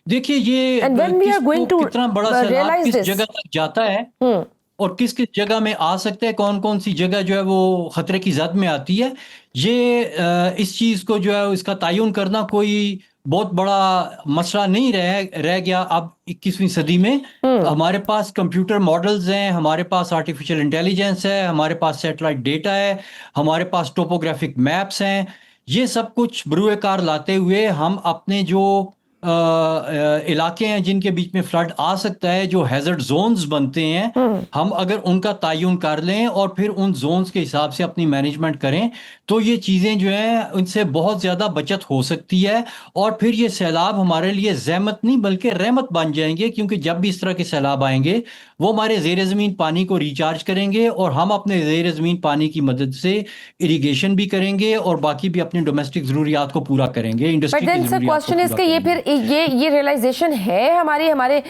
देखिए, ये कितना बड़ा सैलाब किस जगह तक जाता है और किस किस जगह में आ सकता है, कौन कौन सी जगह जो है वो खतरे की जद में आती है, ये इस चीज़ को जो है इसका तयन करना कोई बहुत बड़ा मसला नहीं रह गया अब 21वीं सदी में। हमारे पास कंप्यूटर मॉडल्स हैं, हमारे पास आर्टिफिशियल इंटेलिजेंस है, हमारे पास सैटेलाइट डेटा है, हमारे पास टोपोग्राफिक मैप्स हैं। ये सब कुछ बरूए कार लाते हुए हम अपने जो इलाके हैं जिनके बीच में फ्लड आ सकता है, जो हैजर्ड जोन्स बनते हैं, हम अगर उनका तयन कर लें और फिर उन जोन्स के हिसाब से अपनी मैनेजमेंट करें तो ये चीज़ें जो हैं उनसे बहुत ज़्यादा बचत हो सकती है। और फिर ये सैलाब हमारे लिए ज़हमत नहीं बल्कि रहमत बन जाएंगे, क्योंकि जब भी इस तरह के सैलाब आएंगे वो हमारे ज़ेर ज़मीन पानी को रिचार्ज करेंगे और हम अपने ज़ेर ज़मीन पानी की मदद से इरिगेशन भी करेंगे और बाकी भी अपनी डोमेस्टिक ज़रूरियात को पूरा करेंगे, इंडस्ट्री की ज़रूरियात को पूरा करेंगे। ये फिर ये रियलाइजेशन है हमारे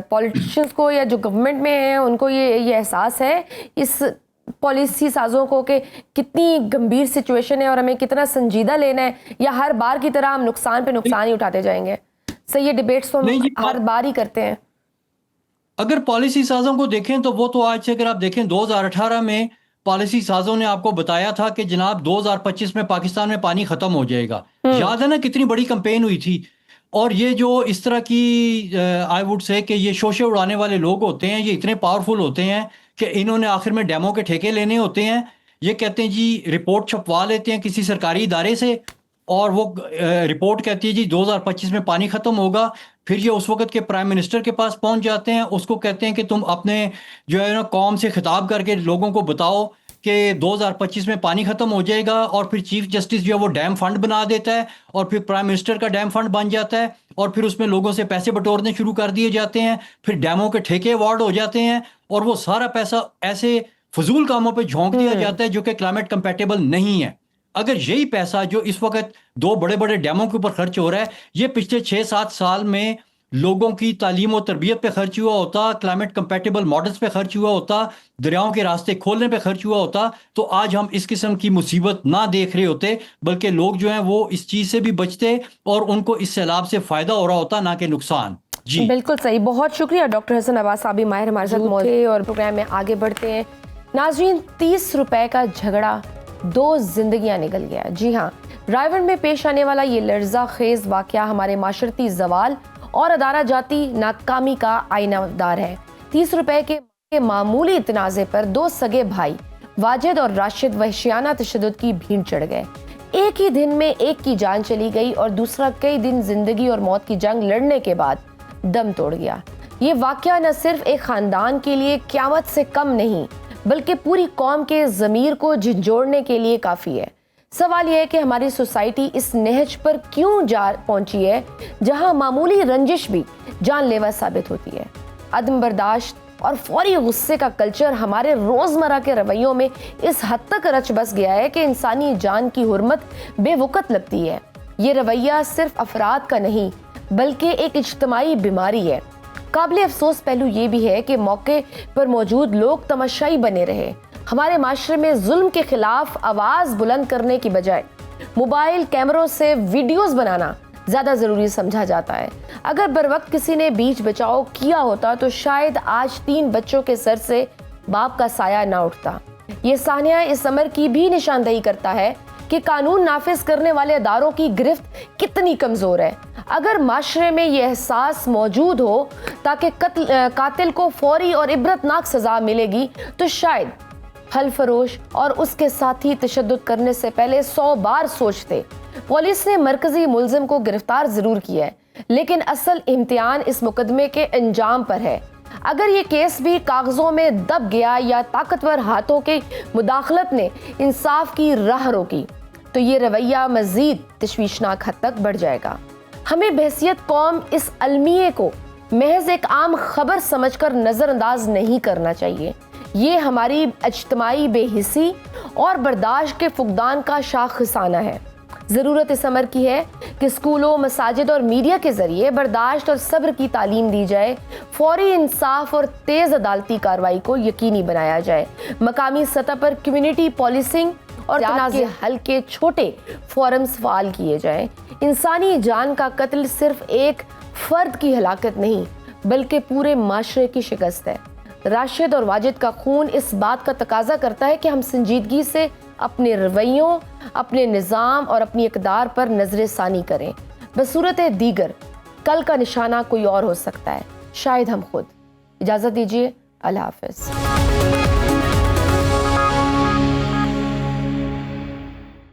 पॉलिटिशियंस को या जो गवर्नमेंट में है उनको ये एहसास है इस पॉलिसी साजों को कि कितनी गंभीर सिचुएशन है और हमें कितना संजीदा लेना है, या हर बार की तरह हम नुकसान पे नुकसान ही उठाते जाएंगे? सही, ये डिबेट्स तो हम हर बार ही करते हैं। अगर पॉलिसी साजों को देखें तो वो तो आज से अगर आप देखें 2018 में पॉलिसी साजों ने आपको बताया था कि जनाब 2025 में पाकिस्तान में पानी खत्म हो जाएगा। याद है ना कितनी बड़ी कैंपेन हुई थी। और ये जो इस तरह की आई वुड से कि ये शोशे उड़ाने वाले लोग होते हैं, ये इतने पावरफुल होते हैं कि इन्होंने आखिर में डेमो के ठेके लेने होते हैं। ये कहते हैं जी रिपोर्ट छपवा लेते हैं किसी सरकारी इदारे से और वो रिपोर्ट कहती है जी 2025 में पानी ख़त्म होगा। फिर ये उस वक्त के प्राइम मिनिस्टर के पास पहुंच जाते हैं, उसको कहते हैं कि तुम अपने जो है ना कौम से खिताब करके लोगों को बताओ कि 2025 में पानी ख़त्म हो जाएगा। और फिर चीफ जस्टिस जो है वो डैम फंड बना देता है और फिर प्राइम मिनिस्टर का डैम फंड बन जाता है और फिर उसमें लोगों से पैसे बटोरने शुरू कर दिए जाते हैं। फिर डैमों के ठेके अवार्ड हो जाते हैं और वो सारा पैसा ऐसे फजूल कामों पे झोंक दिया जाता है जो कि क्लाइमेट कंपैटिबल नहीं है। अगर यही पैसा जो इस वक्त 2 बड़े बड़े डैमों के ऊपर खर्च हो रहा है, ये पिछले 6-7 साल में लोगों की तालीम और तरबियत पे खर्च हुआ होता, क्लाइमेट कंपैटिबल मॉडल्स पे खर्च हुआ होता, दरियाओं के रास्ते खोलने पे खर्च हुआ होता, तो आज हम इस किस्म की मुसीबत ना देख रहे होते, बल्कि लोग जो हैं वो इस चीज़ से भी बचते और उनको इस सैलाब से फ़ायदा हो रहा होता, ना कि नुकसान। जी बिल्कुल सही, बहुत शुक्रिया डॉक्टर हसन अब्बास साबी माहिर हमारे साथ मौजूद थे और प्रोग्राम में आगे बढ़ते हैं। नाजरीन, 30 रुपए का झगड़ा 2 जिंदगियां निकल गया। जी हाँ, रायवन में पेश आने वाला ये लर्जा खेज वाकया हमारे माशरती जवाल और अदारा जाती नाकामी का आईनादार है। 30 रुपए के मामूली तनाज़े पर 2 सगे भाई वाजिद और राशिद वहशियाना तशद्दुद की भीड़ चढ़ गए। एक ही दिन में एक की जान चली गई और दूसरा कई दिन जिंदगी और मौत की जंग लड़ने के बाद दम तोड़ गया। ये वाकया न सिर्फ एक खानदान के लिए क़यामत से कम नहीं बल्कि पूरी कौम के ज़मीर को झंझोड़ने के लिए काफ़ी है। सवाल यह है कि हमारी सोसाइटी इस नहज पर क्यों जा पहुंची है जहां मामूली रंजिश भी जानलेवा साबित होती है। अदम बर्दाश्त और फौरी गुस्से का कल्चर हमारे रोज़मर्रा के रवैयों में इस हद तक रच बस गया है कि इंसानी जान की हुर्मत बेवकूफ़ लगती है। ये रवैया सिर्फ अफराद का नहीं बल्कि एक इज्तिमाई बीमारी है। काबिल अफसोस पहलू ये भी है कि मौके पर मौजूद लोग तमाशाई बने रहे। हमारे माशरे में जुल्म के खिलाफ आवाज़ बुलंद करने की बजाय मोबाइल कैमरों से वीडियोस बनाना ज़्यादा ज़रूरी समझा जाता है। अगर बर वक्त किसी ने बीच बचाव किया होता तो शायद आज 3 बच्चों के सर से बाप का साया ना उठता। ये सानिया इस अमर की भी निशानदेही करता है कि कानून नाफिज करने वाले अदारों की गिरफ्त कितनी कमज़ोर है। अगर माशरे में ये एहसास मौजूद हो ताकि कातिल को फौरी और इबरतनाक सज़ा मिलेगी तो शायद हल फरोश और उसके साथी तशद्दुद करने से पहले 100 बार सोचते। पुलिस ने मरकजी मुलजिम को गिरफ्तार जरूर किया है, लेकिन असल इम्तिहान इस मुकदमे के अंजाम पर है। अगर ये केस भी कागजों में दब गया या ताकतवर हाथों के मुदाखलत ने इंसाफ की राह रोकी तो ये रवैया मजीद तशवीशनाक हद तक बढ़ जाएगा। हमें बहसियत कौम इस अलमिये को महज एक आम खबर समझकर नज़रअंदाज नहीं करना चाहिए। ये हमारी इज्तिमाई बेहिसी और बर्दाश्त के फुकदान का शाखसाना है। ज़रूरत इस अमर की है कि स्कूलों, मसाजिद और मीडिया के ज़रिए बर्दाश्त और सब्र की तालीम दी जाए, फौरी इंसाफ और तेज़ अदालती कार्रवाई को यकीनी बनाया जाए, मकामी सतह पर कम्युनिटी पॉलिसिंग और तनाज़े हल के छोटे फोरम्स फ़ाल किए जाएं। इंसानी जान का कत्ल सिर्फ एक फ़र्द की हलाकत नहीं बल्कि पूरे माशरे की शिकस्त है। राशिद और वाजिद का खून इस बात का तकाजा करता है कि हम संजीदगी से अपने रवैयों, अपने निज़ाम और अपनी इक़दार पर नजर सानी करें। बसूरत दीगर कल का निशाना कोई और हो सकता है, शायद हम खुद। इजाज़त दीजिए, अल्लाह हाफ़िज़।